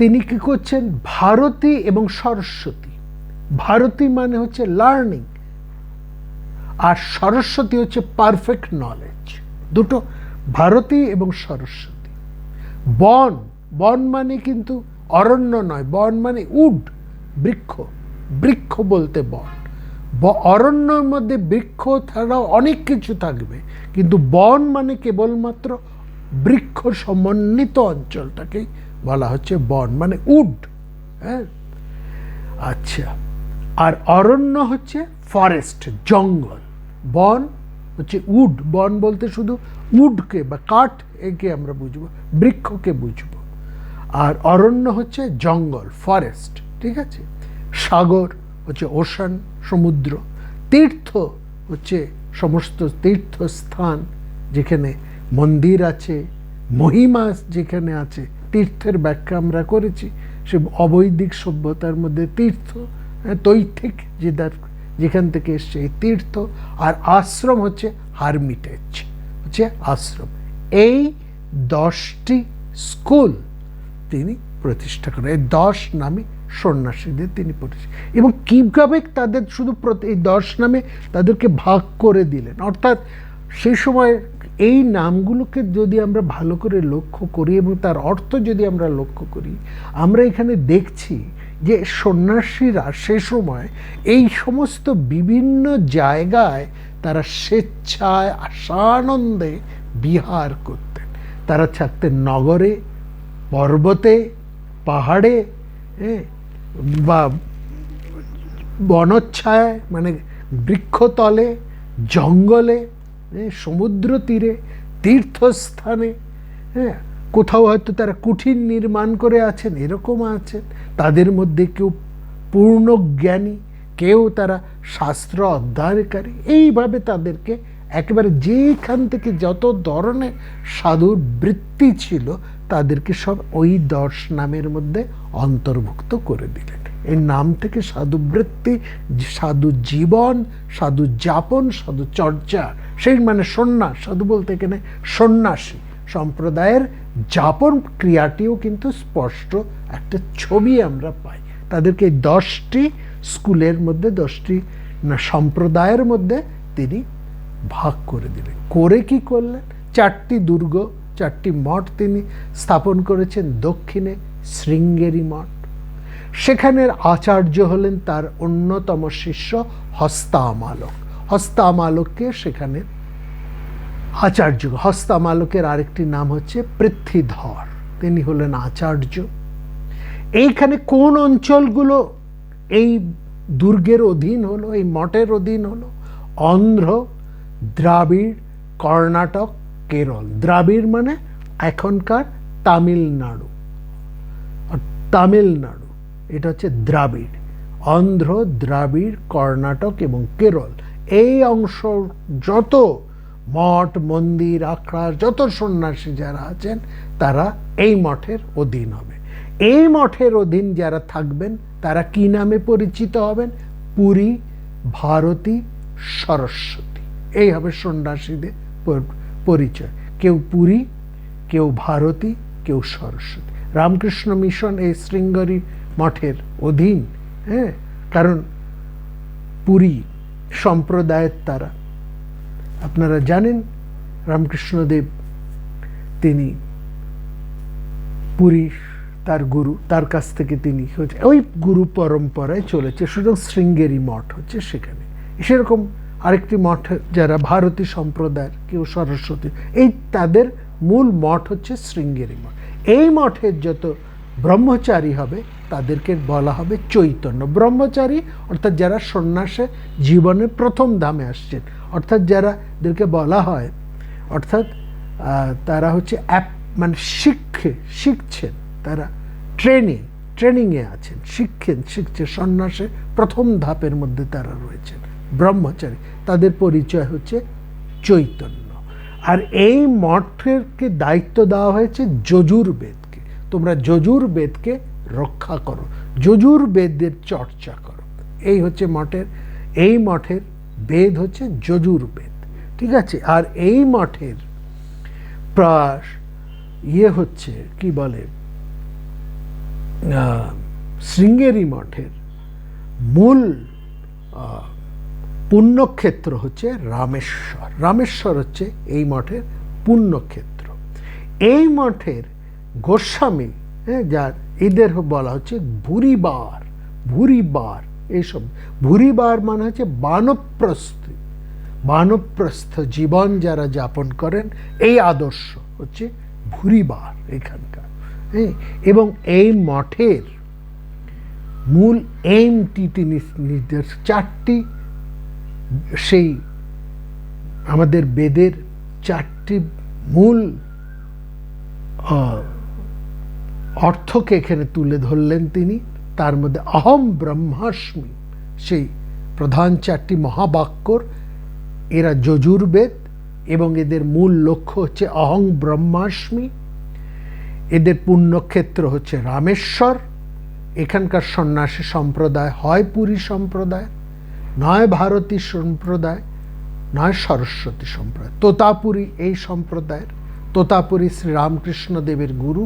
তিনি কি করছেন, ভারতী এবং সরস্বতী। ভারতী মানে হচ্ছে লার্নিং, আর সরস্বতী হচ্ছে পারফেক্ট নলেজ। দুটো, ভারতী এবং সরস্বতী। বন, বন মানে কিন্তু অরণ্য নয়, বন মানে উড, বৃক্ষ। বৃক্ষ বলতে বন। অরণ্যের মধ্যে বৃক্ষ ছাড়াও অনেক কিছু থাকবে, কিন্তু বন মানে কেবলমাত্র বৃক্ষ সমন্বিত অঞ্চলটাকেই বলা হচ্ছে বন, মানে উড। হ্যাঁ, আচ্ছা। আর অরণ্য হচ্ছে ফরেস্ট, জঙ্গল। বন হচ্ছে উড, বন বলতে শুধু উডকে বা কাঠ একে আমরা বুঝবো, বৃক্ষকে বুঝবো। আর অরণ্য হচ্ছে জঙ্গল, ফরেস্ট, ঠিক আছে। সাগর হচ্ছে ওশান, সমুদ্র। তীর্থ হচ্ছে সমস্ত তীর্থস্থান, যেখানে মন্দির আছে, মহিমা যেখানে আছে। তীর্থের ব্যাখ্যা আমরা করেছি, সে অবৈদিক সভ্যতার মধ্যে তীর্থ, তৈথিক যেখান থেকে এসছে এই তীর্থ। আর আশ্রম হচ্ছে হারমিটেজ, হচ্ছে আশ্রম। এই 10টি স্কুল তিনি প্রতিষ্ঠা করেন। এই 10 নামে সন্ন্যাসীদের তিনি প্রতিষ্ঠা, এবং কীভাবে তাদের শুধু এই 10 নামে তাদেরকে ভাগ করে দিলেন। অর্থাৎ সেই সময় এই নামগুলোকে যদি আমরা ভালো করে লক্ষ্য করি এবং তার অর্থ যদি আমরা লক্ষ্য করি, আমরা এখানে দেখছি যে সন্ন্যাসীরা সে সময় এই সমস্ত বিভিন্ন জায়গায় তারা স্বেচ্ছায় আশানন্দে বিহার করতেন। তারা থাকতেন নগরে, পর্বতে, পাহাড়ে, বা বনচ্ছায়ায় মানে বৃক্ষতলে, জঙ্গলে, সমুদ্র তীরে, তীর্থস্থানে, কোথাও হয়তো তারা কুঠির নির্মাণ করে আছেন, এরকম আছেন। তাদের মধ্যে কেউ পূর্ণ জ্ঞানী, কেউ তারা শাস্ত্র অধ্যয়নকারী। এইভাবে তাদেরকে একেবারে যেখান থেকে যত ধরনের সাধুর বৃত্তি ছিল তাদেরকে সব ওই 10 নামের মধ্যে অন্তর্ভুক্ত করে দিলেন। এই নাম থেকে সাধুবৃত্তি, সাধু জীবন, সাধু যাপন, সাধু চর্চা, সেই মানে সন্ন্যাস, সাধু বলতে এখানে সন্ন্যাসী সম্প্রদায়ের যাপন ক্রিয়াটিও কিন্তু স্পষ্ট একটা ছবি আমরা পাই। তাদেরকে 10টি স্কুলের মধ্যে, 10টি সম্প্রদায়ের মধ্যে তিনি ভাগ করে দিলেন। করে কি করলেন? 4টি দুর্গ, 4টি মঠ তিনি স্থাপন করেছেন। দক্ষিণে শৃঙ্গেরি মঠ, সেখানের আচার্য হলেন তার অন্যতম শিষ্য হস্তামালক। হস্তামালককে সেখানে আচার্য। হস্তামালকের আরেকটি নাম হচ্ছে পৃথ্বীধর, তিনি হলেন আচার্য। এইখানে কোন অঞ্চলগুলো এই দুর্গের অধীন হলো, এই মঠের অধীন হলো? অন্ধ্র, দ্রাবিড়, কর্ণাটক, কেরল। দ্রাবিড় মানে এখনকার তামিলনাড়ু, তামিলনাড়ু, এটা হচ্ছে দ্রাবিড়। অন্ধ্র, দ্রাবিড়, কর্ণাটক এবং কেরল, এই অংশ যত মঠ, মন্দির, আখড়া, যত সন্ন্যাসী যারা আছেন তারা এই মঠের অধীন হবে। এই মঠের অধীন যারা থাকবেন তারা কি নামে পরিচিত হবেন? পুরী, ভারতী, সরস্বতী। এই হবে সন্ন্যাসীদের পরিচয়। কেউ পুরী, কেউ ভারতী, কেউ সরস্বতী। রামকৃষ্ণ মিশন এই শৃঙ্গেরি মঠের অধীন, কারণ পুরী সম্প্রদায়ের তারা। আপনারা জানেন রামকৃষ্ণদেব তিনি পুরী, তার গুরু, তার কাছ থেকে তিনি ওই গুরু পরম্পরায় চলেছে। সুতরাং শৃঙ্গেরি মঠ হচ্ছে সেখানে। সেরকম আরেকটি মঠ যারা ভারতী সম্প্রদায়ের, কেউ সরস্বতী, এই তাদের মূল মঠ হচ্ছে শৃঙ্গেরি মঠ। এই মঠের যত ব্রহ্মচারী হবে তাদেরকে বলা হবে চৈতন্য ব্রহ্মচারী, অর্থাৎ যারা সন্ন্যাসে জীবনে প্রথম ধামে আসছেন, অর্থাৎ যারাদেরকে বলা হয়, অর্থাৎ তারা হচ্ছে মানে শিখছেন, তারা ট্রেনিংয়ে আছেন, শিখছে সন্ন্যাসের প্রথম ধাপের মধ্যে তারা রয়েছেন, ব্রহ্মচারী। তাদের পরিচয় হচ্ছে চৈতন্য। আর এই মঠকে দায়িত্ব দেওয়া হয়েছে যজুর্বেদকে। তোমরা যজুর্বেদকে রক্ষা করো, যজুর্বেদের চর্চা করো। এই হচ্ছে এই মঠের বেদ হচ্ছে যজুর্বেদ, ঠিক আছে। আর এই মঠের হচ্ছে কি বলে, শৃঙ্গেরি মঠের মূল পুণ্যক্ষেত্র হচ্ছে রামেশ্বর। রামেশ্বর হচ্ছে এই মঠের পুণ্যক্ষেত্র। এই মঠের গোস্বামী, যার এদের বলা হচ্ছে ভুরিবার। ভুরিবার, এইসব ভুরিবার মানে হচ্ছে বানপ্রস্থ জীবন যারা যাপন করেন, এই আদর্শ হচ্ছে ভুরিবার এখানকার। এবং এই মঠের মূল এইমটি তিনি নির্দেশ, 4টি সেই আমাদের বেদের 4টি মূল অর্থকে এখানে তুলে ধরলেন তিনি। তার মধ্যে অহম ব্রহ্মাস্মি, সেই প্রধান 4টি মহাবাক্যর, এরা যজুর্বেদ এবং এদের মূল লক্ষ্য হচ্ছে অহং ব্রহ্মাস্মি। এদের পুণ্যক্ষেত্র হচ্ছে রামেশ্বর। এখানকার সন্ন্যাসী সম্প্রদায় হয় পুরী সম্প্রদায়, নয় ভারতী সম্প্রদায়, নয় সরস্বতী সম্প্রদায়। তোতাপুরী এই সম্প্রদায়ের, তোতাপুরী শ্রীরামকৃষ্ণ দেবের গুরু,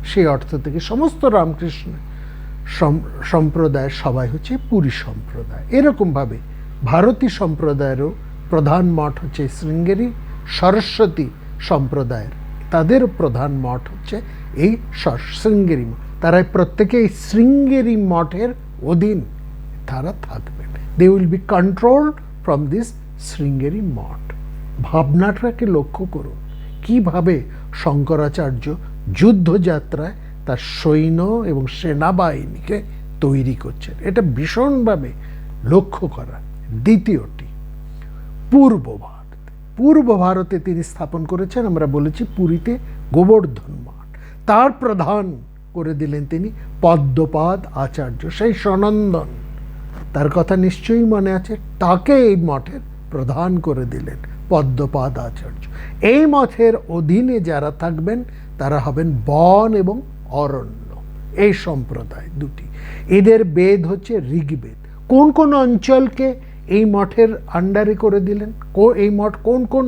সেই অর্থ থেকে সমস্ত রামকৃষ্ণ সম্প্রদায়ের সবাই হচ্ছে পুরী সম্প্রদায়। এরকমভাবে ভারতী সম্প্রদায়েরও প্রধান মঠ হচ্ছে শৃঙ্গেরি। সরস্বতী সম্প্রদায়ের তাদের প্রধান মঠ হচ্ছে এই শৃঙ্গেরি মঠ। তারা প্রত্যেকে এই শৃঙ্গেরি মঠের অধীন তারা থাকবেন। They will be controlled from this Sringeri মঠ। ভাবনাটাকে লক্ষ্য করুন, কিভাবে শঙ্করাচার্য যুদ্ধযাত্রায় তার সৈন্য এবং সেনাবাহিনীকে তৈরি করছেন, এটা ভীষণভাবে লক্ষ্য করা। দ্বিতীয়টি, পূর্ব ভারত। পূর্ব ভারতে তিনি স্থাপন করেছেন, আমরা বলেছি পুরীতে গোবর্ধন মঠ। তার প্রধান করে দিলেন তিনি পদ্মপাদ আচার্য, সেই সনন্দন, তার কথা নিশ্চয়ই মনে আছে। তাকে এই মঠের প্রধান করে দিলেন পদ্মপাদ আচার্য। এই মঠের অধীনে যারা থাকবেন তারা হবেন বন এবং অরণ্য, এই সম্প্রদায় দুটি। এদের বেদ হচ্ছে ঋগ্বেদ। কোন কোন অঞ্চলকে এই মঠের আন্ডারে করে দিলেন? এই মঠ কোন কোন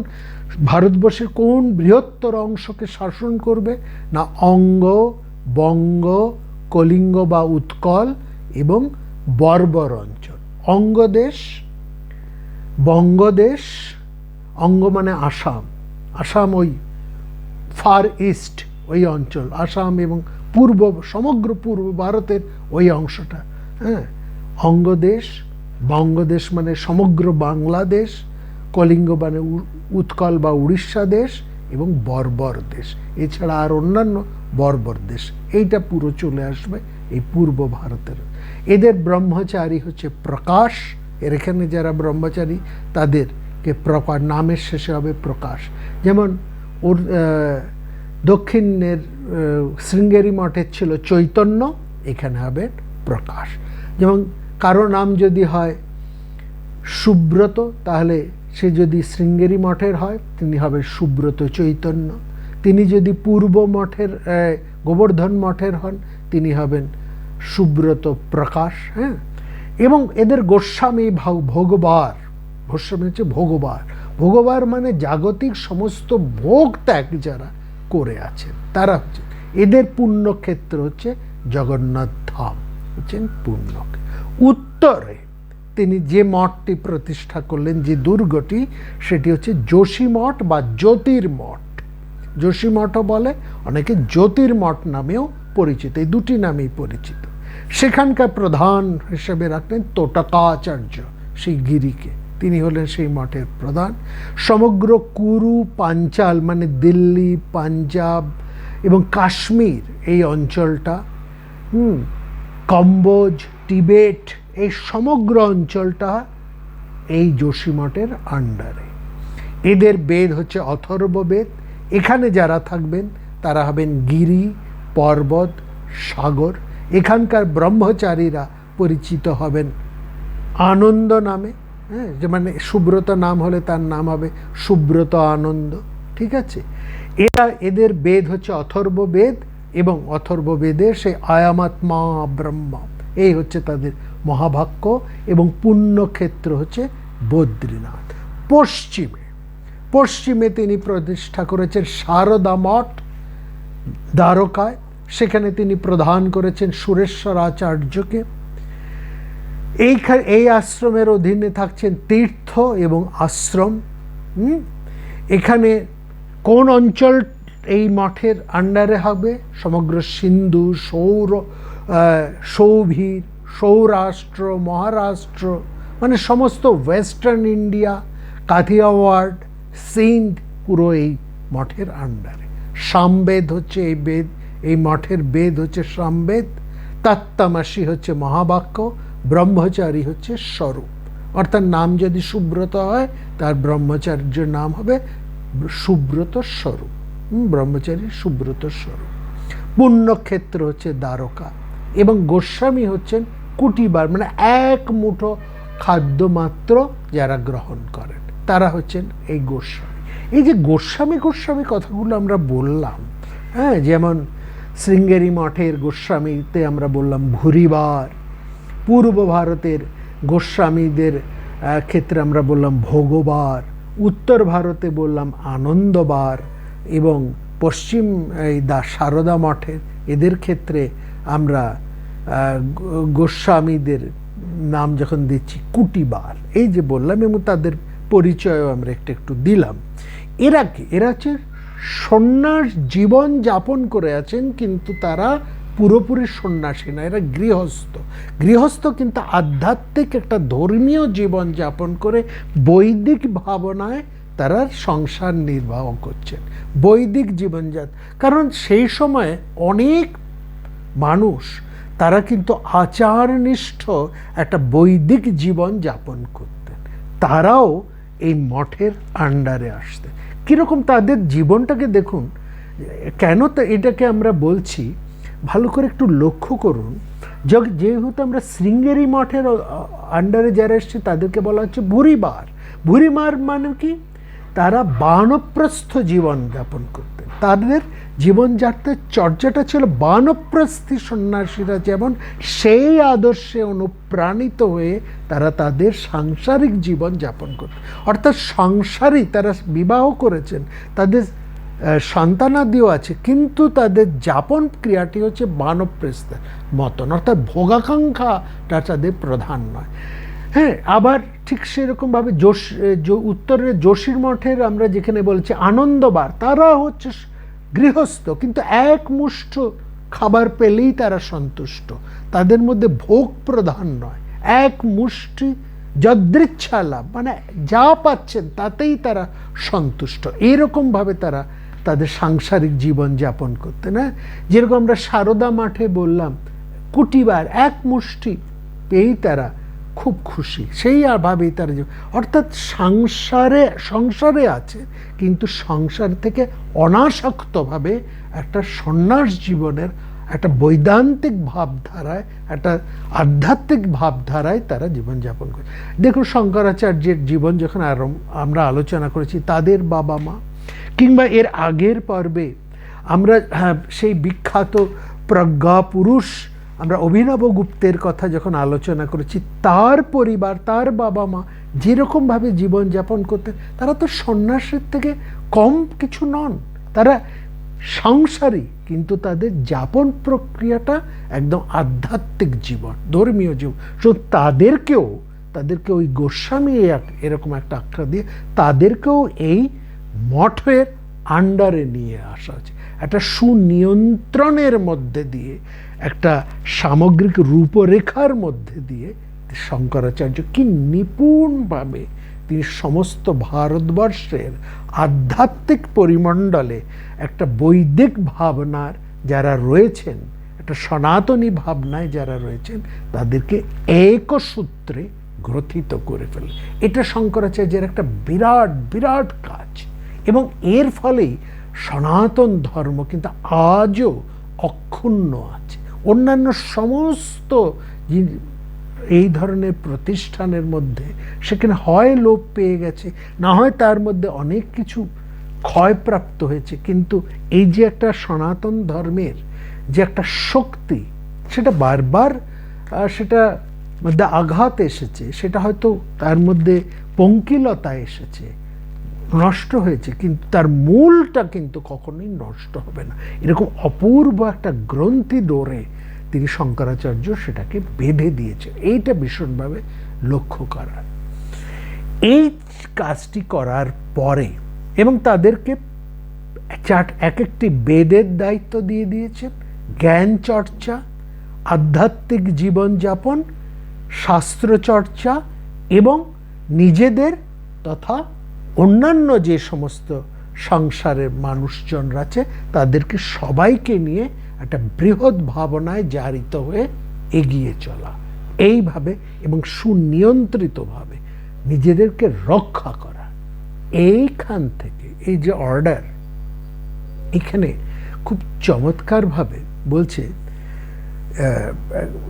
ভারতবর্ষের কোন বৃহত্তর অংশকে শাসন করবে? না, অঙ্গ, বঙ্গ, কলিঙ্গ বা উৎকল এবং বর্বর অঞ্চল। অঙ্গদেশ, বঙ্গদেশ, অঙ্গ মানে আসাম, আসাম ওই ফার ইস্ট ওই অঞ্চল, আসাম এবং পূর্ব, সমগ্র পূর্ব ভারতের ওই অংশটা, হ্যাঁ। অঙ্গদেশ, বঙ্গদেশ মানে সমগ্র বাংলাদেশ, কলিঙ্গ মানে উৎকল বা উড়িষ্যা দেশ এবং বর্বর দেশ, এছাড়া আর অন্যান্য বর্বর দেশ, এইটা পুরো চলে আসবে এই পূর্ব ভারতের। এদের ব্রহ্মচারী হচ্ছে প্রকাশ। এর এখানে যারা ব্রহ্মচারী তাদেরকে প্রকাশ, নামের শেষে হবে প্রকাশ। যেমন ওর দক্ষিণের শৃঙ্গেরি মঠের ছিল চৈতন্য, এখানে হবে প্রকাশ। যেমন কারো নাম যদি হয় সুব্রত, তাহলে সে যদি শৃঙ্গেরি মঠের হয় তিনি হবে সুব্রত চৈতন্য। তিনি যদি পূর্ব মঠের গোবর্ধন মঠের হন তিনি হবেন সুব্রত প্রকাশ, হ্যাঁ। এবং এদের গোস্বামী ভোগবার, গোস্বামী হচ্ছে ভোগবার। ভোগবার মানে জাগতিক সমস্ত ভোগ ত্যাগ যারা করে আছেন তারা হচ্ছে, এদের পুণ্যক্ষেত্র হচ্ছে জগন্নাথ ধাম, হচ্ছেন পুণ্য। উত্তরে তিনি যে মঠটি প্রতিষ্ঠা করলেন, যে দুর্গটি, সেটি হচ্ছে যোশীমঠ বা জ্যোতির্মঠ। যোশীমঠও বলে, অনেকে জ্যোতির্মঠ নামেও পরিচিত, এই দুটি নামেই পরিচিত। সেখানকার প্রধান হিসেবে রাখলেন তোটকাচার্য, সেই গিরিকে, তিনি হলেন সেই মঠের প্রধান। সমগ্র কুরু পাঞ্চাল মানে দিল্লি, পাঞ্জাব এবং কাশ্মীর এই অঞ্চলটা, কম্বোজ, টিবেট, এই সমগ্র অঞ্চলটা এই যোশীমঠের আন্ডারে। এদের বেদ হচ্ছে অথর্ববেদ। এখানে যারা থাকবেন তারা হবেন গিরি, পর্বত, সাগর। এখানকার ব্রহ্মচারীরা পরিচিত হবেন আনন্দ নামে, হ্যাঁ, যে মানে সুব্রত নাম হলে তার নাম হবে সুব্রত আনন্দ, ঠিক আছে। এদের বেদ হচ্ছে অথর্ববেদ এবং অথর্ববেদের সেই আয়ামাত্মা ব্রহ্ম, এই হচ্ছে তাদের মহাবাক্য। এবং পুণ্যক্ষেত্র হচ্ছে বদ্রীনাথ। পশ্চিমে তিনি প্রতিষ্ঠা করেছেন শারদা মঠ দ্বারকায়, সেখানে তিনি প্রদান করেছেন সুরেশ্বর আচার্যকে। এই আশ্রমের অধীনে থাকছেন তীর্থ এবং আশ্রম। এখানে কোন অঞ্চল এই মঠের আন্ডারে হবে? সমগ্র সিন্ধু, সৌভির, সৌরাষ্ট্র, মহারাষ্ট্র, মানে সমস্ত ওয়েস্টার্ন ইন্ডিয়া, কাথিয়াওয়াড়, সিন্ধ, পুরো এই মঠের আন্ডারে। সামবেদ হচ্ছে এই বেদ, এই মঠের বেদ হচ্ছে সামবেদ। তত্ত্বমসি হচ্ছে মহাবাক্য, ব্রহ্মচারী হচ্ছে স্বরূপ। অর্থাৎ নাম যদি সুব্রত হয় তার ব্রহ্মচার্যের নাম হবে সুব্রত স্বরূপ, ব্রহ্মচারী সুব্রত স্বরূপ। পুণ্যক্ষেত্র হচ্ছে দ্বারকা, এবং গোস্বামী হচ্ছেন কুটিবার, মানে এক মুঠো খাদ্য মাত্র যারা গ্রহণ করেন তারা হচ্ছেন এই গোস্বামী। এই যে গোস্বামী গোস্বামী কথাগুলো আমরা বললাম, হ্যাঁ, যেমন শৃঙ্গেরি মঠের গোস্বামীতে আমরা বললাম ভুরিবার, পূর্ব ভারতের গোস্বামীদের ক্ষেত্রে আমরা বললাম ভোগবার, উত্তর ভারতে বললাম আনন্দবার, এবং পশ্চিম এই সারদা মঠের এদের ক্ষেত্রে আমরা গোস্বামীদের নাম যখন দিচ্ছি কুটিবার, এই যে বললাম, এবং তাদের পরিচয়ও আমরা একটু দিলাম। এরা কি? এরা হচ্ছে সন্ন্যাস জীবন যাপন করে আছেন, কিন্তু তারা পুরোপুরি সন্ন্যাসী না, এরা গৃহস্থ। গৃহস্থ কিন্তু আধ্যাত্মিক একটা ধর্মীয় জীবন যাপন করে বৈদিক ভাবনায় তারা সংসার নির্বাহ করছেন, বৈদিক জীবনযাপন। কারণ সেই সময় অনেক মানুষ তারা কিন্তু আচারনিষ্ঠ একটা বৈদিক জীবন যাপন করতেন, তারাও এই মঠের আন্ডারে আসতেন। কীরকম তাদের জীবনটাকে দেখুন, কেন তো এটাকে আমরা বলছি ভালো করে একটু লক্ষ্য করুন। যেহেতু আমরা শৃঙ্গেরি মঠের আন্ডারে যারা এসছে তাদেরকে বলা হচ্ছে ভুরিবার। ভুরিবার মানে কি? তারা বানপ্রস্থ জীবন যাপন করতেন, তাদের জীবনযাত্রার চর্চাটা ছিল বানপ্রস্থী সন্ন্যাসীরা যেমন সেই আদর্শে অনুপ্রাণিত হয়ে তারা তাদের সাংসারিক জীবন যাপন করতেন। অর্থাৎ সংসারী তারা বিবাহ করেছেন, তাদের সন্তানাদিও আছে, কিন্তু তাদের যাপন ক্রিয়াটি হচ্ছে বানপ্রস্থের মতন, অর্থাৎ ভোগাকাঙ্ক্ষাটা তাদের প্রধান নয়। হ্যাঁ, আবার ঠিক সেরকমভাবে উত্তরের যোশীর মঠের আমরা যেখানে বলছি আনন্দবার, তারা হচ্ছে গৃহস্থ, কিন্তু এক মুষ্ঠ খাবার পেলেই তারা সন্তুষ্ট, তাদের মধ্যে ভোগ প্রধান নয়, এক মুষ্টি যদৃচ্ছা লাভ, মানে যা পাচ্ছেন তাতেই তারা সন্তুষ্ট, এরকমভাবে তারা তাদের সাংসারিক জীবন যাপন করতেন। না, যেরকম আমরা সারদা মাঠে বললাম কুটিবার, এক মুষ্টি পেয়েই তারা খুব খুশি, সেই ভাবেই তারা, অর্থাৎ সংসারে আছে, কিন্তু সংসার থেকে অনাসক্তভাবে একটা সন্ন্যাস জীবনের একটা বৈদান্তিক ভাবধারায়, একটা আধ্যাত্মিক ভাবধারায় তারা জীবনযাপন করে। দেখুন, শঙ্করাচার্যের জীবন যখন আমরা আলোচনা করেছি, তাদের বাবা মা, কিংবা এর আগের পর্বে আমরা সেই বিখ্যাত প্রজ্ঞা পুরুষ আমরা অভিনব গুপ্তের কথা যখন আলোচনা করেছি, তার পরিবার, তার বাবা মা যেরকমভাবে জীবনযাপন করতেন, তারা তো সন্ন্যাসের থেকে কম কিছু নন, তারা সংসারী, কিন্তু তাদের যাপন প্রক্রিয়াটা একদম আধ্যাত্মিক জীবন, ধর্মীয় জীবন। তো তাদেরকে ওই গোস্বামী এরকম একটা আখ্যা দিয়ে তাদেরকেও এই মঠের আন্ডারে নিয়ে আসা হচ্ছে, একটা সুনিয়ন্ত্রণের মধ্যে দিয়ে, একটা সামগ্রিক রূপরেখার মধ্যে দিয়ে শঙ্করাচার্য কি নিপুণভাবে তিনি সমস্ত ভারতবর্ষের আধ্যাত্মিক পরিমণ্ডলে একটা বৈদিক ভাবনার যারা রয়েছেন, একটা সনাতনী ভাবনায় যারা রয়েছেন, তাদেরকে একসূত্রে গ্রথিত করে ফেলে। এটা শঙ্করাচার্যের একটা বিরাট বিরাট কাজ, এবং এর ফলেই সনাতন ধর্ম কিন্তু আজও অক্ষুণ্ণ আছে। অন্যান্য সমস্ত এই ধরনের প্রতিষ্ঠানের মধ্যে সেখানে হয় লোপ পেয়ে গেছে, না হয় তার মধ্যে অনেক কিছু ক্ষয়প্রাপ্ত হয়েছে, কিন্তু এই যে একটা সনাতন ধর্মের যে একটা শক্তি, সেটা বারবার সেটা মধ্যে আঘাত এসেছে, সেটা হয়তো তার মধ্যে পঙ্কিলতা এসেছে, নষ্ট হয়েছে, কিন্তু তার মূলটা কিন্তু কখনোই নষ্ট হবে না। এরকম অপূর্ব একটা গ্রন্থি ডোরে তিনি শঙ্করাচার্য সেটাকে বেঁধে দিয়েছে, এইটা ভীষণভাবে লক্ষ্য করার। এই কাজটি করার পরে এবং তাদেরকে এক একটি বেদের দায়িত্ব দিয়ে দিয়েছেন, জ্ঞান চর্চা, আধ্যাত্মিক জীবনযাপন, শাস্ত্রচর্চা, এবং নিজেদের তথা অন্যান্য যে সমস্ত সংসারের মানুষজনরা আছে তাদেরকে সবাইকে নিয়ে একটা বৃহৎ ভাবনায় জারিত হয়ে এগিয়ে চলা, এইভাবে এবং সুনিয়ন্ত্রিতভাবে নিজেদেরকে রক্ষা করা। এইখান থেকে এই যে অর্ডার, এখানে খুব চমৎকারভাবে বলছে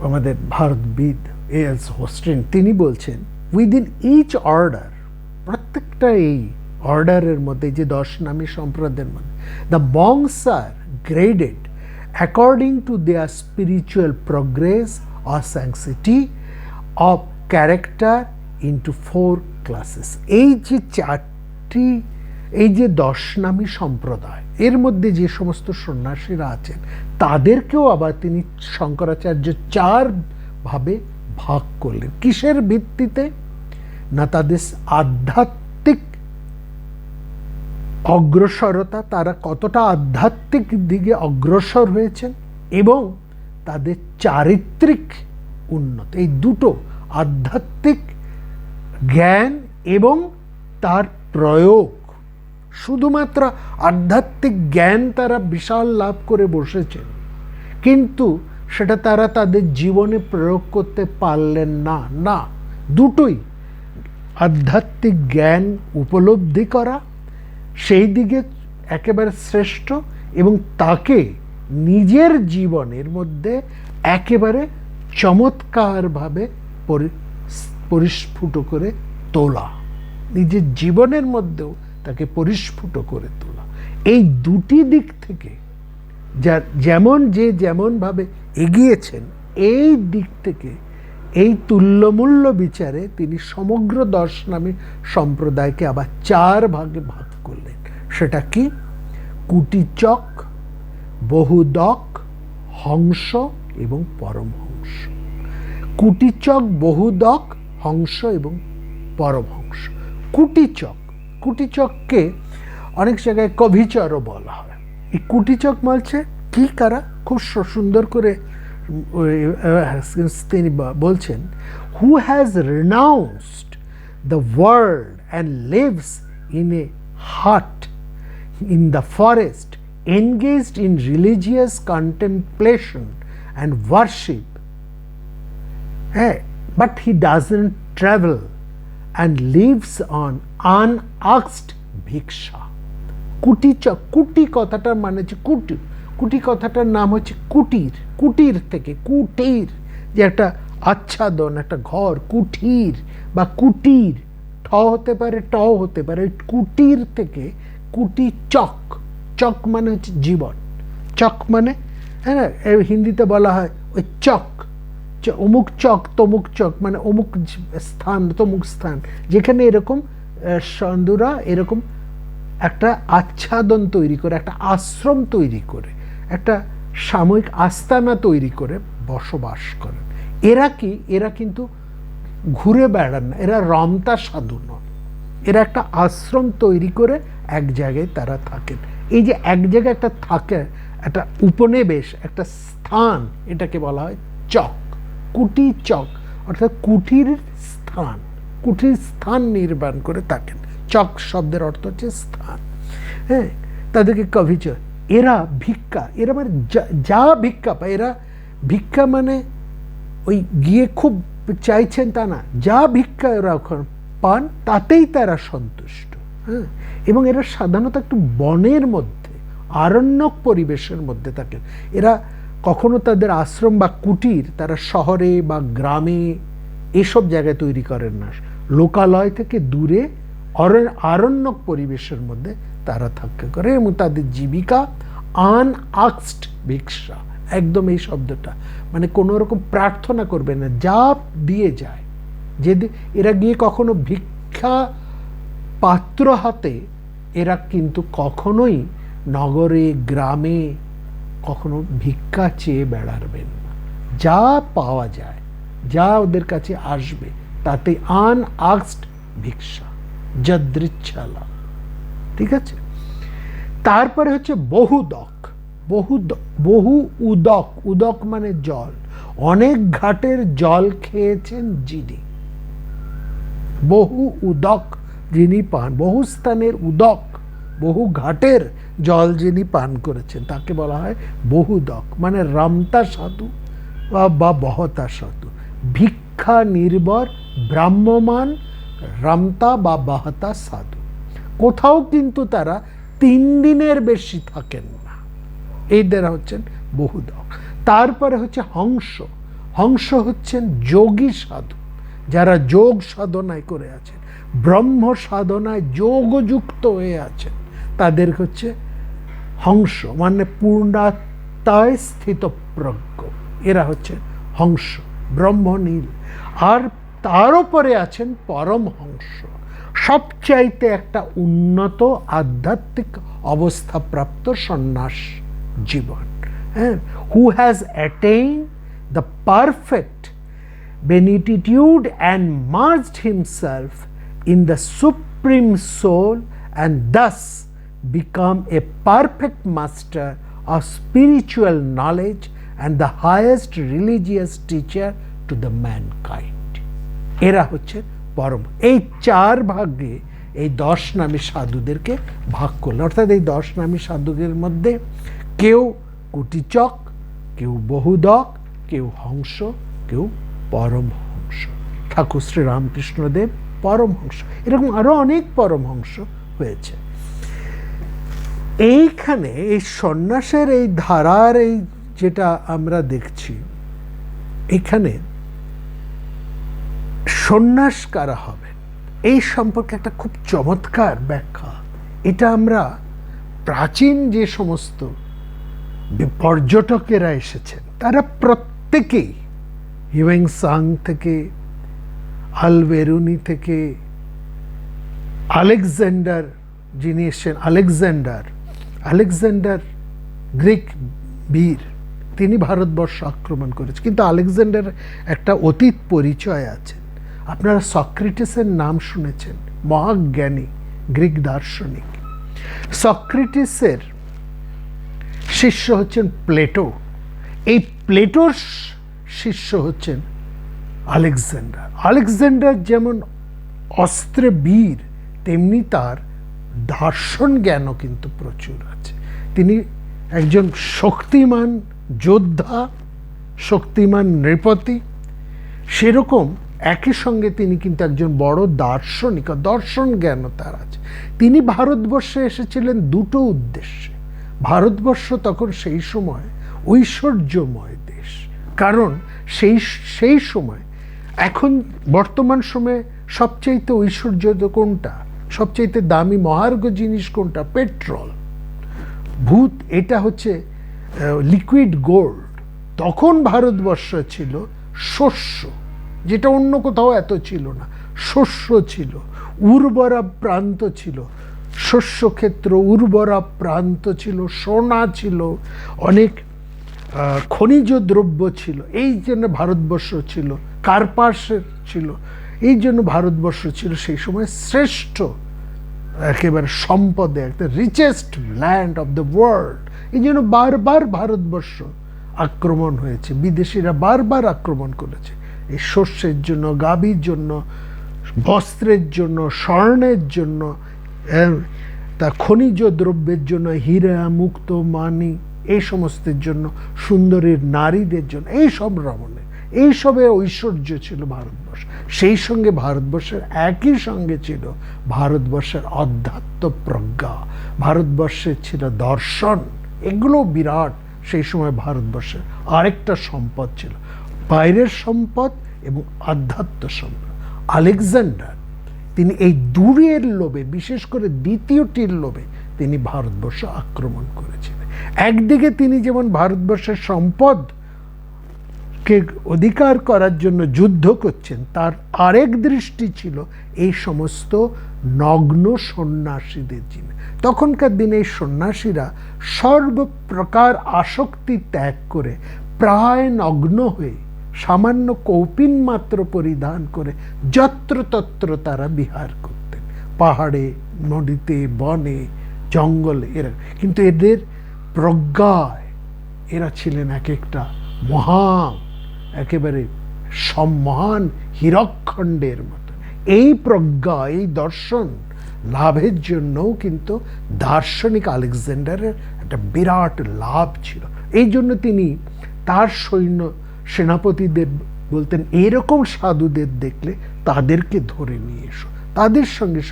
আমাদের ভারতবিদ A.S. হোস্টেন, তিনি বলছেন উইদিন ইচ অর্ডার, প্রত্যেকটা এই অর্ডারের মধ্যে, যে 10 নামী সম্প্রদায়ের মধ্যে, the monks are graded according to their spiritual progress or sanctity of character into 4 classes. এই যে 4টি, এই যে 10 নামী সম্প্রদায়, এর মধ্যে যে সমস্ত সন্ন্যাসীরা আছেন তাদেরকেও আবার তিনি শঙ্করাচার্য 4 ভাবে ভাগ করলেন। কিসের ভিত্তিতে? না তাদের আধ্যাত্মিক অগ্রসরতা, তারা কতটা আধ্যাত্মিক দিকে অগ্রসর হয়েছেন, এবং তাদের চারিত্রিক উন্নতি। এই দুটো, আধ্যাত্মিক জ্ঞান এবং তার প্রয়োগ। শুধুমাত্র আধ্যাত্মিক জ্ঞান তারা বিশাল লাভ করে বসেছেন, কিন্তু সেটা তারা তাদের জীবনে প্রয়োগ করতে পারলেন না। না, দুটোই, আধ্যাত্মিক জ্ঞান উপলব্ধি করা সেই দিকে একেবারে শ্রেষ্ঠ, এবং তাকে নিজের জীবনের মধ্যে একেবারে চমৎকারভাবে পরিস্ফুট করে তোলা, নিজের জীবনের মধ্যেও তাকে পরিস্ফুট করে তোলা। এই দুটি দিক থেকে যেমনভাবে এগিয়েছেন, এই দিক থেকে এই তুল্যমূল্য বিচারে তিনি সমগ্র 10 নামী সম্প্রদায়কে আবার 4 ভাগে ভাগ করলেন। সেটা কি? কুটিচক, বহুদক, হংস এবং পরমহংস। কুটিচক, বহুদক, হংস এবং পরমহংস। কুটিচককে অনেক জায়গায় কবিচরও বলা হয়। এই কুটিচক বলছে কি কারা? খুব সুন্দর করে তিনি বলছেন, who has renounced the world and lives in a hut in the forest, engaged in religious contemplation and worship, but he doesn't travel and lives on unasked ভিক্ষা। কুটিচক, কুটি কথাটার মানে হচ্ছে কুটি, কুটি কথাটার নাম হচ্ছে কুটির, কুটির থেকে, কুটির যে একটা আচ্ছাদন, একটা ঘর, কুঠির বা কুটির, ঠ হতে পারে, ট হতে পারে, কুটির থেকে কুটিচক। চক মানে হচ্ছে জীবন, চক মানে, হ্যাঁ না, হিন্দিতে বলা হয় ওই চক, অমুক চক তমুক চক, মানে অমুক স্থান তমুক স্থান, যেখানে এরকম সাধুরা এরকম একটা আচ্ছাদন তৈরি করে, একটা আশ্রম তৈরি করে, একটা সাময়িক আস্তানা তৈরি করে বসবাস করেন। এরা কি? এরা কিন্তু ঘুরে বেড়ান না, এরা রমতা সাধু নন, এরা একটা আশ্রম তৈরি করে এক জায়গায় তারা থাকেন। এই যে এক জায়গায় একটা থাকে, একটা উপনিবেশ, একটা স্থান, এটাকে বলা হয় চক, কুটি চক, অর্থাৎ কুটির স্থান, কুটির স্থান নির্মাণ করে থাকেন। চক শব্দের অর্থ হচ্ছে স্থান। হ্যাঁ, তাদেরকে কবিচর। এরা ভিক্ষা, এরা মানে যা ভিক্ষা পায়, এরা ভিক্ষা মানে ওই গিয়ে খুব চাইছেন তা না, যা ভিক্ষা এরা পান তাতেই তারা সন্তুষ্ট। হ্যাঁ, এবং এরা সাধারণত একটু বনের মধ্যে, আরণ্যক পরিবেশের মধ্যে থাকেন। এরা কখনো তাদের আশ্রম বা কুটির তারা শহরে বা গ্রামে এসব জায়গায় তৈরি করেন না, লোকালয় থেকে দূরে আরণ্যক পরিবেশের মধ্যে তারা থাকা করে, এবং তাদের জীবিকা আনআস্কড ভিক্ষা। একদম এই শব্দটা মানে কোনো রকম প্রার্থনা করবে না, যা দিয়ে যায়। যদি এরা গিয়ে কখনো ভিক্ষা পাত্র হাতে, এরা কিন্তু কখনোই নগরে গ্রামে কখনো ভিক্ষা চেয়ে বেড়াবেন না। যা পাওয়া যায়, যা ওদের কাছে আসবে, তাতে আনআস্কড ভিক্ষা, যদৃচ্ছালা। ঠিক আছে? তারপরে হচ্ছে বহুদক, বহু উদক, উদক মানে জল। অনেক ঘাটের জল খেয়েছেন যিনি, বহু উদক যিনি পান, বহু স্থানের উদক, বহু ঘাটের জল যিনি পান করেছেন, তাকে বলা হয় বহুদক, মানে রামতা সাধু বা বহতা সাধু। ভিক্ষা নির্ভর ব্রাহ্মমান রামতা বা বহতা সাধু। কোথাও কিন্তু তারা 3 দিনের বেশি থাকেন না, এদের হচ্ছেন বহুদক। তারপরে হচ্ছে হংস। হংস হচ্ছেন যোগী সাধু, যারা যোগ সাধনায় করে আছেন, ব্রহ্ম সাধনায় যোগযুক্ত হয়ে আছেন, তাদের হচ্ছে হংস, মানে পূর্ণাত্মায় স্থিতপ্রজ্ঞ, এরা হচ্ছে হংস, ব্রহ্মনীল। আর তার উপরে আছেন পরমহংস, সবচাইতে একটা উন্নত আধ্যাত্মিক অবস্থাপ্রাপ্ত সন্ন্যাস জীবন, হ্যাঁ, who has attain the perfect beatitude and merged himself in the supreme soul and thus become a perfect master of spiritual knowledge and the highest religious teacher to the mankind. এরা হচ্ছে পরম। এই চার ভাগে এই 10 নামী সাধুদেরকে ভাগ করল, অর্থাৎ এই 10 নামী সাধুদের মধ্যে কেউ কুটিচক, কেউ বহুদক, কেউ হংস, কেউ পরমহংস। ঠাকুর শ্রী রামকৃষ্ণদেব পরমহংস, এরকম আরো অনেক পরমহংস হয়েছে। এইখানে এই সন্ন্যাসের এই ধারার এই যেটা আমরা দেখছি, এখানে সন্ন্যাস কারা হবেন এই সম্পর্কে একটা খুব চমৎকার ব্যাখ্যা। এটা আমরা প্রাচীন যে সমস্ত পর্যটকেরা এসেছেন তারা প্রত্যেকেই, হিউয়েনসাং থেকে, আলবেরুনি থেকে, আলেকজান্ডার যিনি এসেছেন, আলেকজান্ডার গ্রিক বীর, তিনি ভারতবর্ষ আক্রমণ করেছেন। কিন্তু আলেকজান্ডার একটা অতীত পরিচয় আছে। আপনারা সক্রেটিসের নাম শুনেছেন, মহাজ্ঞানী গ্রিক দার্শনিক। সক্রেটিসের শিষ্য হচ্ছেন প্লেটো, এই প্লেটোর শিষ্য হচ্ছেন আলেকজান্ডার। আলেকজান্ডার যেমন অস্ত্রে বীর, তেমনি তার দর্শন জ্ঞানও কিন্তু প্রচুর আছে। তিনি একজন শক্তিমান যোদ্ধা, শক্তিমান নৃপতি, সেরকম একই সঙ্গে তিনি কিন্তু একজন বড় দার্শনিক, দর্শন জ্ঞানও তার আছে। তিনি ভারতবর্ষে এসেছিলেন দুটো উদ্দেশ্যে। ভারতবর্ষ তখন সেই সময় ঐশ্বর্যময় দেশ, কারণ সেই সময়, এখন বর্তমান সময়ে সবচাইতে ঐশ্বর্য কোনটা, সবচাইতে দামি মহার্ঘ জিনিস কোনটা? পেট্রোল, ভূত, এটা হচ্ছে লিকুইড গোল্ড। তখন ভারতবর্ষ ছিল শস্য, যেটা অন্য কোথাও এত ছিল না। শস্য ছিল, উর্বরা প্রান্ত ছিল, শস্যক্ষেত্র, উর্বরা প্রান্ত ছিল, সোনা ছিল, অনেক খনিজ দ্রব্য ছিল। এই জন্য ভারতবর্ষ ছিল, কার্পাসের ছিল, এই জন্য ভারতবর্ষ ছিল সেই সময় শ্রেষ্ঠ একেবারে সম্পদে, একটা richest land of the world. এই জন্য বারবার ভারতবর্ষ আক্রমণ হয়েছে, বিদেশিরা বারবার আক্রমণ করেছে এই শস্যের জন্য, গাভীর জন্য, বস্ত্রের জন্য, স্বর্ণের জন্য, তা খনিজ দ্রব্যের জন্য, হীরা, মুক্ত, মানি, এই সমস্তের জন্য, সুন্দরীর নারীদের জন্য, এই সব রমণে, এইসবের ঐশ্বর্য ছিল ভারতবর্ষ। সেই সঙ্গে ভারতবর্ষের একই সঙ্গে ছিল ভারতবর্ষের অধ্যাত্ম প্রজ্ঞা, ভারতবর্ষের ছিল দর্শন, এগুলো বিরাট সেই সময় ভারতবর্ষের আরেকটা সম্পদ ছিল, বাইরের সম্পদ এবং আধ্যাত্ম সম্পদ। আলেকজান্ডার তিনি এই দূরের লোভে, বিশেষ করে দ্বিতীয়টির লোভে তিনি ভারতবর্ষ আক্রমণ করেছিলেন। একদিকে তিনি যেমন ভারতবর্ষের সম্পদকে অধিকার করার জন্য যুদ্ধ করছেন, তার আরেক দৃষ্টি ছিল এই সমস্ত নগ্ন সন্ন্যাসীদের জন্য। তখনকার দিনে এই সন্ন্যাসীরা সর্বপ্রকার আসক্তি ত্যাগ করে প্রায় নগ্ন হয়ে সামান্য কৌপিন মাত্র পরিধান করে যত্রতত্র তারা বিহার করতেন, পাহাড়ে, নদীতে, বনে, জঙ্গলে। এরা কিন্তু এদের প্রজ্ঞায় এরা ছিলেন এক একটা মহান, একেবারে মহান হীরকখণ্ডের মতো। এই প্রজ্ঞা, এই দর্শন লাভের জন্যও কিন্তু দার্শনিক আলেকজান্ডারের একটা বিরাট লাভ ছিল। এই জন্য তিনি তার সেনাপতিদের বলতেন, এরকম সাধুদের দেখলে তাদেরকে ধরে নিয়ে এসো, তাদের সঙ্গে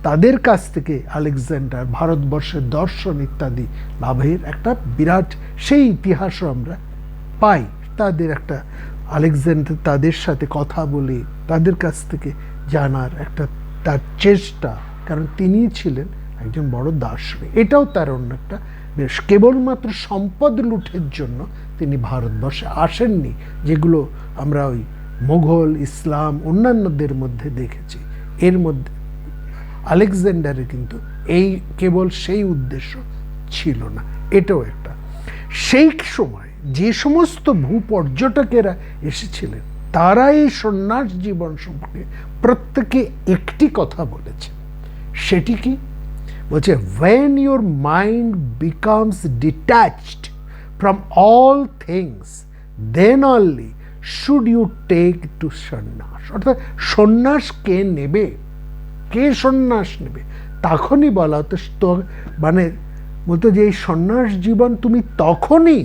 তাদের কাছ থেকে আলেকজান্ডার ভারতবর্ষের দর্শন ইত্যাদি লাভের একটা বিরাট সেই ইতিহাসও আমরা পাই। তাদের একটা আলেকজান্ডার তাদের সাথে কথা বলে তাদের কাছ থেকে জানার একটা তার চেষ্টা, কারণ তিনি ছিলেন একজন বড় দার্শনিক। এটাও তার অন্য একটা বেশ, কেবলমাত্র সম্পদ লুঠের জন্য তিনি ভারতবর্ষে আসেননি, যেগুলো আমরা ওই মোঘল, ইসলাম, অন্যান্যদের মধ্যে দেখেছি। এর মধ্যে আলেকজান্ডারের কিন্তু এই কেবল সেই উদ্দেশ্য ছিল না। এটাও একটা, সেই সময় যে সমস্ত ভূপর্যটকেরা এসেছিলেন তারা এই সন্ন্যাস জীবন সম্পর্কে প্রত্যেকে একটি কথা বলেছে। সেটি কি বলছে? when your mind becomes detached from all things then only should you take to সন্ন্যাস। অর্থাৎ সন্ন্যাস কে নেবে, কে সন্ন্যাস নেবে, তখনই বলা হতো, মানে বলতো যে এই সন্ন্যাস জীবন তুমি তখনই,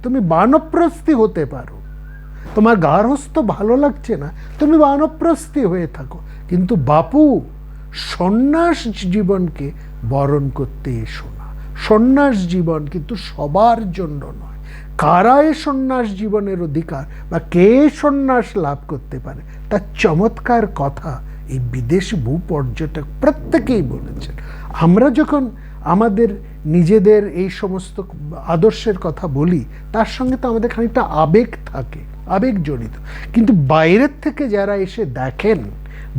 তুমি বানপ্রস্থি হতে পারো, তোমার গার্হস্থ্য ভালো লাগছে না, তুমি বানপ্রস্থি হয়ে থাকো, কিন্তু বাপু সন্ন্যাস জীবনকে বরণ করতে এসো না। সন্ন্যাস জীবন কিন্তু সবার জন্য নয়। কারা এই সন্ন্যাস জীবনের অধিকার বা কে সন্ন্যাস লাভ করতে পারে তার চমৎকার কথা এই বিদেশি ভূপর্যটক প্রত্যেকেই বলেছেন। আমরা যখন আমাদের নিজেদের এই সমস্ত আদর্শের কথা বলি তার সঙ্গে তো আমাদের খানিকটা আবেগ থাকে, আবেগ জড়িত, কিন্তু বাইরের থেকে যারা এসে দেখেন,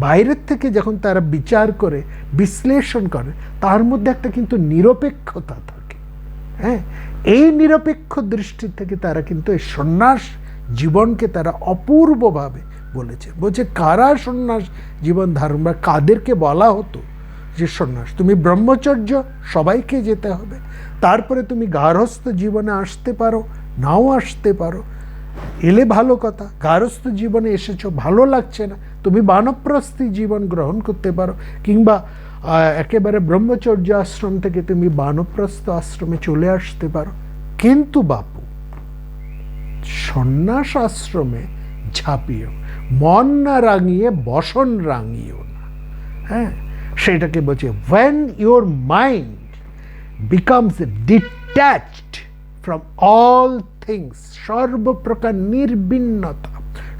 বাইরের থেকে যখন তারা বিচার করে বিশ্লেষণ করে, তার মধ্যে একটা কিন্তু নিরপেক্ষতা থাকে। হ্যাঁ, এই নিরপেক্ষ দৃষ্টি থেকে তারা কিন্তু এই সন্ন্যাস জীবনকে তারা অপূর্বভাবে বলেছে। বলছে কারা সন্ন্যাস জীবন ধারণ বা কাদেরকে বলা হতো যে সন্ন্যাস, তুমি ব্রহ্মচর্য সবাইকে যেতে হবে, তারপরে তুমি গার্হস্থ্য জীবনে আসতে পারো, নাও আসতে পারো, এলে ভালো কথা, গার্হস্থ্য জীবনে এসেছো ভালো লাগছে না, তুমি বানপ্রস্থি জীবন গ্রহণ করতে পারো, কিংবা একেবারে ব্রহ্মচর্য আশ্রম থেকে তুমি বানপ্রস্থ আশ্রমে চলে আসতে পারো। কিন্তু বাপু সন্ন্যাস আশ্রমে ঝাঁপিও, মন না রাঙিয়ে বসন রাঙিও না। হ্যাঁ, সেটাকে বলছে when your mind becomes detached from all things, সর্বপ্রকার নির্বিন্নতা।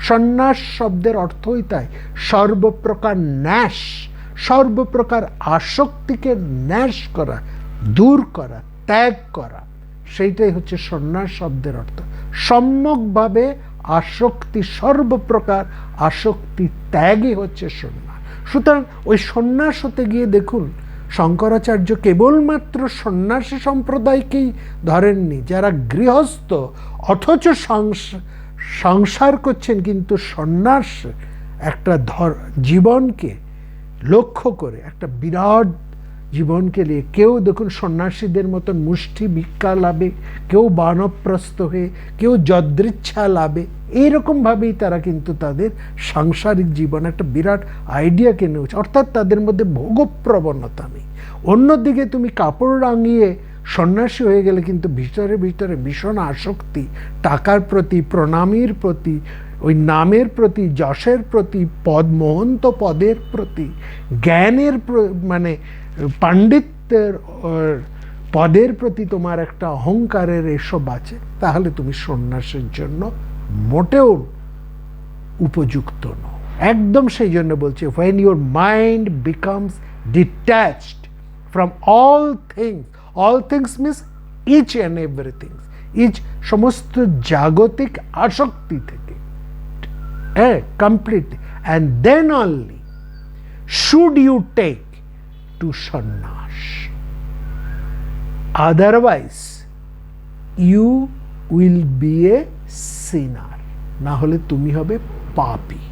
সন্ন্যাস শব্দের অর্থই তাই, সর্বপ্রকার ন্যাস, সর্বপ্রকার আসক্তিকে ন্যাস করা, দূর করা, ত্যাগ করা, সেইটাই হচ্ছে সন্ন্যাস শব্দের অর্থ। সম্যকভাবে আসক্তি, সর্বপ্রকার আসক্তি ত্যাগই হচ্ছে সন্ন্যাস। সুতরাং ওই সন্ন্যাস হতে গিয়ে দেখুন শঙ্করাচার্য কেবলমাত্র সন্ন্যাসী সম্প্রদায়কেই ধরেননি, যারা গৃহস্থ অথচ সংসার করছেন কিন্তু সন্ন্যাস একটা জীবনকে লক্ষ্য করে, একটা বিরাট জীবনকে নিয়ে। কেউ দেখুন সন্ন্যাসীদের মতন মুষ্টি ভিক্ষা লাভে, কেউ বানপ্রস্থ হয়ে, কেউ যদৃচ্ছা লাভে, এইরকমভাবেই তারা কিন্তু তাদের সাংসারিক জীবন একটা বিরাট আইডিয়াকে নেওয়া, অর্থাৎ তাদের মধ্যে ভোগপ্রবণতা নেই। অন্যদিকে তুমি কাপড় রাঙিয়ে সন্ন্যাসী হয়ে গেলে কিন্তু ভিতরে ভিতরে ভীষণ আসক্তি, টাকার প্রতি, প্রণামীর প্রতি, ওই নামের প্রতি, যশের প্রতি, মহন্ত পদের প্রতি, জ্ঞানের মানে পাণ্ডিত্যের পদের প্রতি তোমার একটা অহংকারের এসব আছে, তাহলে তুমি সন্ন্যাসের জন্য মোটেও উপযুক্ত নও। একদম সেই জন্য বলছে when your mind becomes detached from all things means each and everything, each সমস্ত জাগতিক আসক্তি থেকে, completely, and then only should you take to সন্ন্যাস, otherwise you will be a sinner, না হলে তুমি হবে পাপী।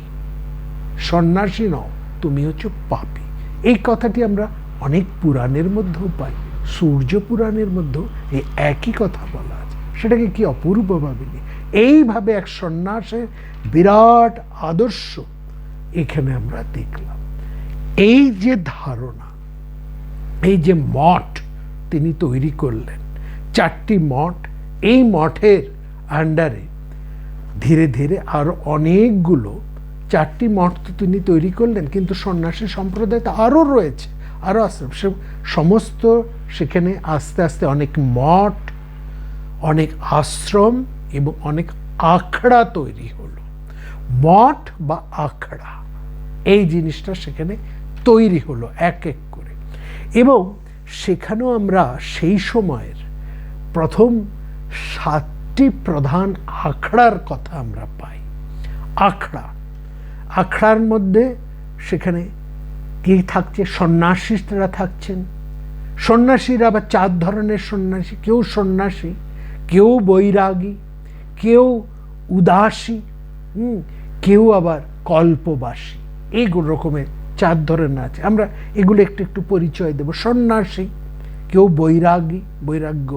সন্ন্যাসী নও, তুমি হচ্ছে পাপী। এই কথাটি আমরা অনেক পুরাণের মধ্যেও পাই, সূর্য পুরাণের মধ্যেও এই একই কথা বলা আছে। সেটাকে কি অপূর্বভাবে নিয়ে এইভাবে এক সন্ন্যাসের বিরাট আদর্শ এখানে আমরা দেখলাম। এই যে ধারণা, এই যে মঠ তিনি তৈরি করলেন, 4টি মঠ, এই মঠের আন্ডারে ধীরে ধীরে আরো অনেকগুলো, 4টি মঠ তো তিনি তৈরি করলেন, কিন্তু সন্ন্যাসী সম্প্রদায় তো আরও রয়েছে, আরও আশ্রম, সে সমস্ত সেখানে আস্তে আস্তে অনেক মঠ, অনেক আশ্রম এবং অনেক আখড়া তৈরি হলো। মঠ বা আখড়া এই জিনিসটা সেখানে তৈরি হলো এক এক করে। এবং সেখানেও আমরা সেই সময়ের প্রথম 7টি প্রধান আখড়ার কথা আমরা পাই। আখড়ার মধ্যে সেখানে কি থাকছে? সন্ন্যাসীরা থাকছেন। সন্ন্যাসীরা আবার 4 ধরনের সন্ন্যাসী, কেউ সন্ন্যাসী, কেউ বৈরাগী, কেউ উদাসী, কেউ আবার কল্পবাসী। এই রকমের 4 ধরনের আছে। আমরা এগুলো একটু একটু পরিচয় দেব। সন্ন্যাসী, কেউ বৈরাগী, বৈরাগ্য,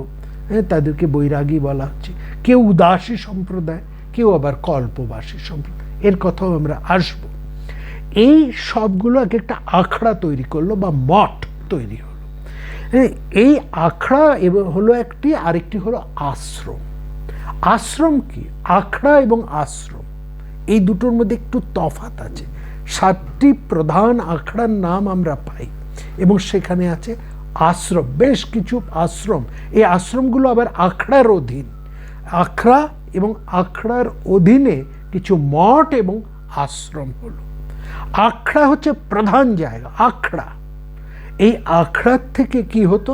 তাদেরকে বৈরাগী বলা হচ্ছে, কেউ উদাসী সম্প্রদায়, কেউ আবার কল্পবাসী সম্প্রদায়। এর কথাও আমরা আসব। এই সবগুলো এক একটা আখড়া তৈরি করলো বা মঠ তৈরি হলো। এই আখড়া এবং হলো একটি, আরেকটি হলো আশ্রম। আশ্রম কি? আখড়া এবং আশ্রম এই দুটোর মধ্যে একটু তফাৎ আছে। 7টি প্রধান আখড়ার নাম আমরা পাই এবং সেখানে আছে আশ্রম, বেশ কিছু আশ্রম। এই আশ্রমগুলো আবার আখড়ার অধীন। আখড়া এবং আখড়ার অধীনে কিছু মঠ এবং আশ্রম হলো। আখড়া হচ্ছে প্রধান জায়গা। আখড়া, এই আখড়ার থেকে কি হতো?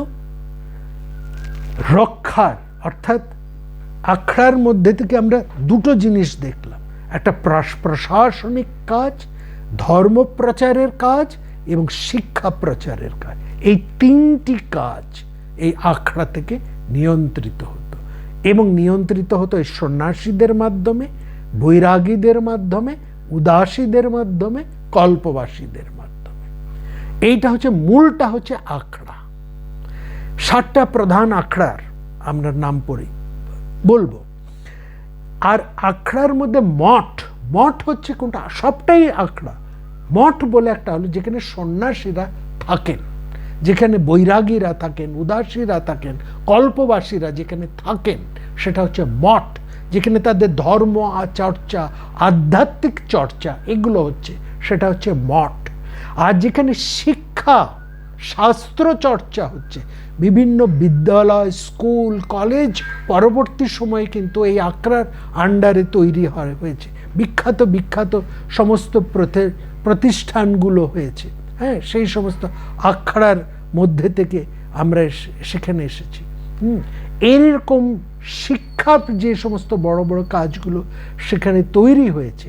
রক্ষার, অর্থাৎ আখড়ার মধ্যে থেকে আমরা দুটো জিনিস দেখলাম, একটা প্রশাসনিক কাজ, ধর্ম প্রচারের কাজ এবং শিক্ষা প্রচারের কাজ। এই 3টি কাজ এই আখড়া থেকে নিয়ন্ত্রিত হতো এবং নিয়ন্ত্রিত হতো এই সন্ন্যাসীদের মাধ্যমে, বৈরাগীদের মাধ্যমে, উদাসীদের মাধ্যমে, কল্পবাসীদের মাধ্যমে। এইটা হচ্ছে মূলটা হচ্ছে আখড়া। 7টা প্রধান আখড়ার আমরা নাম পড়ি বলবো। আর আখড়ার মধ্যে মঠ হচ্ছে কোনটা? সবটাই আখড়া। মঠ বলে একটা হলো যেখানে সন্ন্যাসীরা থাকেন, যেখানে বৈরাগীরা থাকেন, উদাসীরা থাকেন, কল্পবাসীরা যেখানে থাকেন, সেটা হচ্ছে মঠ। যেখানে তাদের ধর্ম চর্চা, আধ্যাত্মিক চর্চা এগুলো হচ্ছে, সেটা হচ্ছে মঠ। আর যেখানে শিক্ষা, শাস্ত্র চর্চা হচ্ছে, বিভিন্ন বিদ্যালয়, স্কুল, কলেজ পরবর্তী সময়ে কিন্তু এই আখড়ার আন্ডারে তৈরি হয়েছে। বিখ্যাত সমস্ত প্রতিষ্ঠানগুলো হয়েছে। সেই সমস্ত আখড়ার মধ্যে থেকে আমরা সেখানে এসেছি। এরকম শিক্ষার যে সমস্ত বড় বড় কাজগুলো সেখানে তৈরি হয়েছে,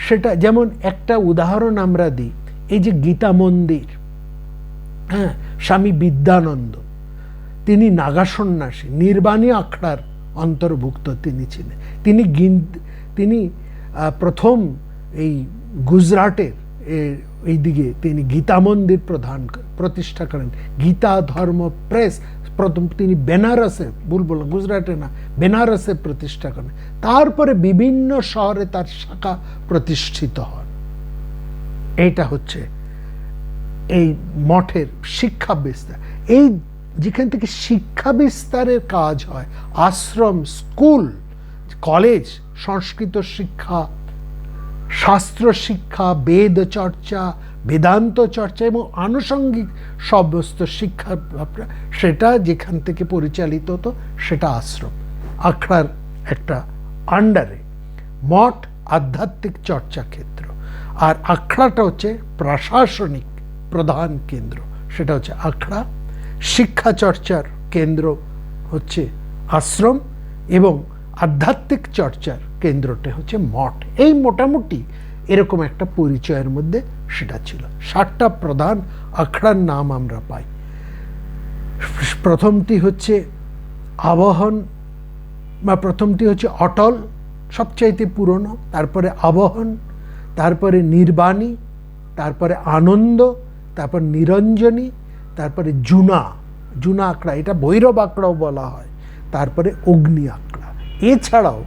সেটা যেমন একটা উদাহরণ আমরা দিই, এই যে গীতা মন্দির, স্বামী বিদ্যানন্দ, তিনি নাগা সন্ন্যাসী, নির্বাণী আখড়ার অন্তর্ভুক্ত তিনি ছিলেন। তিনি প্রথম এই গুজরাটের এইদিকে তিনি গীতা মন্দির প্রতিষ্ঠা করেন। গীতা ধর্ম প্রেস প্রথম তিনি বেনারসে, ভুল বললাম, গুজরাটে না, বেনারসে প্রতিষ্ঠা করেন। তারপরে বিভিন্ন শহরে তার শাখা প্রতিষ্ঠিত হন। এইটা হচ্ছে এই মঠের শিক্ষা বিস্তার। এই যেখান থেকে শিক্ষা বিস্তারের কাজ হয়, আশ্রম, স্কুল, কলেজ, সংস্কৃত শিক্ষা, শাস্ত্র শিক্ষা, বেদ চর্চা, বেদান্ত চর্চা এবং আনুষঙ্গিক সমস্ত শিক্ষা, সেটা যেখান থেকে পরিচালিত হতো সেটা আশ্রম। আখড়ার একটা আন্ডারে মঠ আধ্যাত্মিক চর্চা ক্ষেত্র, আর আখড়াটা হচ্ছে প্রশাসনিক প্রধান কেন্দ্র, সেটা হচ্ছে আখড়া। শিক্ষা চর্চার কেন্দ্র হচ্ছে আশ্রম এবং আধ্যাত্মিক চর্চার কেন্দ্রটা হচ্ছে মঠ। এই মোটামুটি এরকম একটা পরিচয়ের মধ্যে সেটা ছিল। 7টা প্রধান আখড়ার নাম আমরা পাই। প্রথমটি হচ্ছে আবাহন, বা প্রথমটি হচ্ছে অটল, সবচাইতে পুরনো, তারপরে আবাহন, তারপরে নির্বাণী, তারপরে আনন্দ, তারপর নিরঞ্জনী, তারপরে জুনা আখড়া, এটা ভৈরব আখড়াও বলা হয়, তারপরে অগ্নি আখড়া। এছাড়াও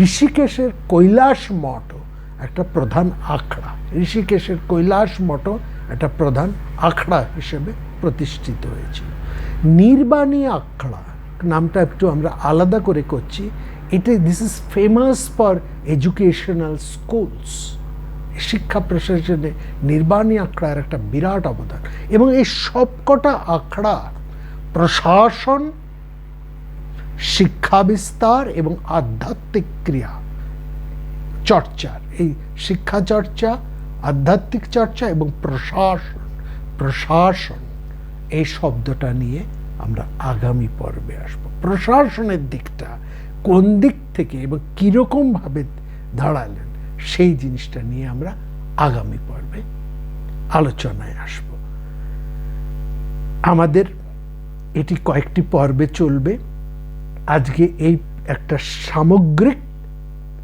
ঋষিকেশের কৈলাস মঠও একটা প্রধান আখড়া। ঋষিকেশের কৈলাস মঠও একটা প্রধান আখড়া হিসেবে প্রতিষ্ঠিত হয়েছিল। নির্বাণী আখড়া নামটা একটু আমরা আলাদা করে করছি। This is famous for educational schools. শিক্ষা প্রশাসনে নির্বাণী আখড়ার একটা বিরাট অবদান, এবং এই সবকটা আখড়া প্রশাসন, শিক্ষা বিস্তার এবং আধ্যাত্মিক ক্রিয়া চর্চার, এই শিক্ষা চর্চা, আধ্যাত্মিক চর্চা এবং প্রশাসন এই শব্দটা নিয়ে আমরা আগামী পর্বে আসব। প্রশাসনের দিকটা কোন দিক থেকে এবং কিরকম ভাবে দাঁড়ালেন সেই জিনিসটা নিয়ে আমরা আগামী পর্বে আলোচনায় আসব। আমাদের এটি কয়েকটি পর্বে চলবে। আজকে এই একটা সামগ্রিক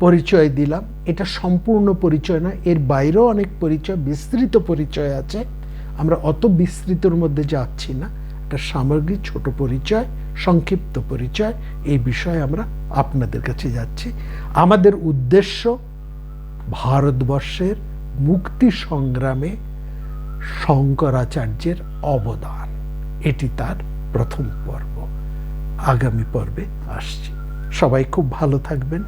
পরিচয় দিলাম, এটা সম্পূর্ণ পরিচয় না, এর বাইরেও অনেক পরিচয়, বিস্তৃত পরিচয় আছে, আমরা অত বিস্তৃতর মধ্যে যাচ্ছি না। একটা সামগ্রিক ছোট পরিচয়, সংক্ষিপ্ত পরিচয়, এই বিষয়ে আমরা আপনাদের কাছে যাচ্ছি। আমাদের উদ্দেশ্য ভারতবর্ষের মুক্তি সংগ্রামে শঙ্করাচার্যের অবদান, এটি তার প্রথম পর্ব। আগামী পর্বে আসছি। সবাই খুব ভালো থাকবেন।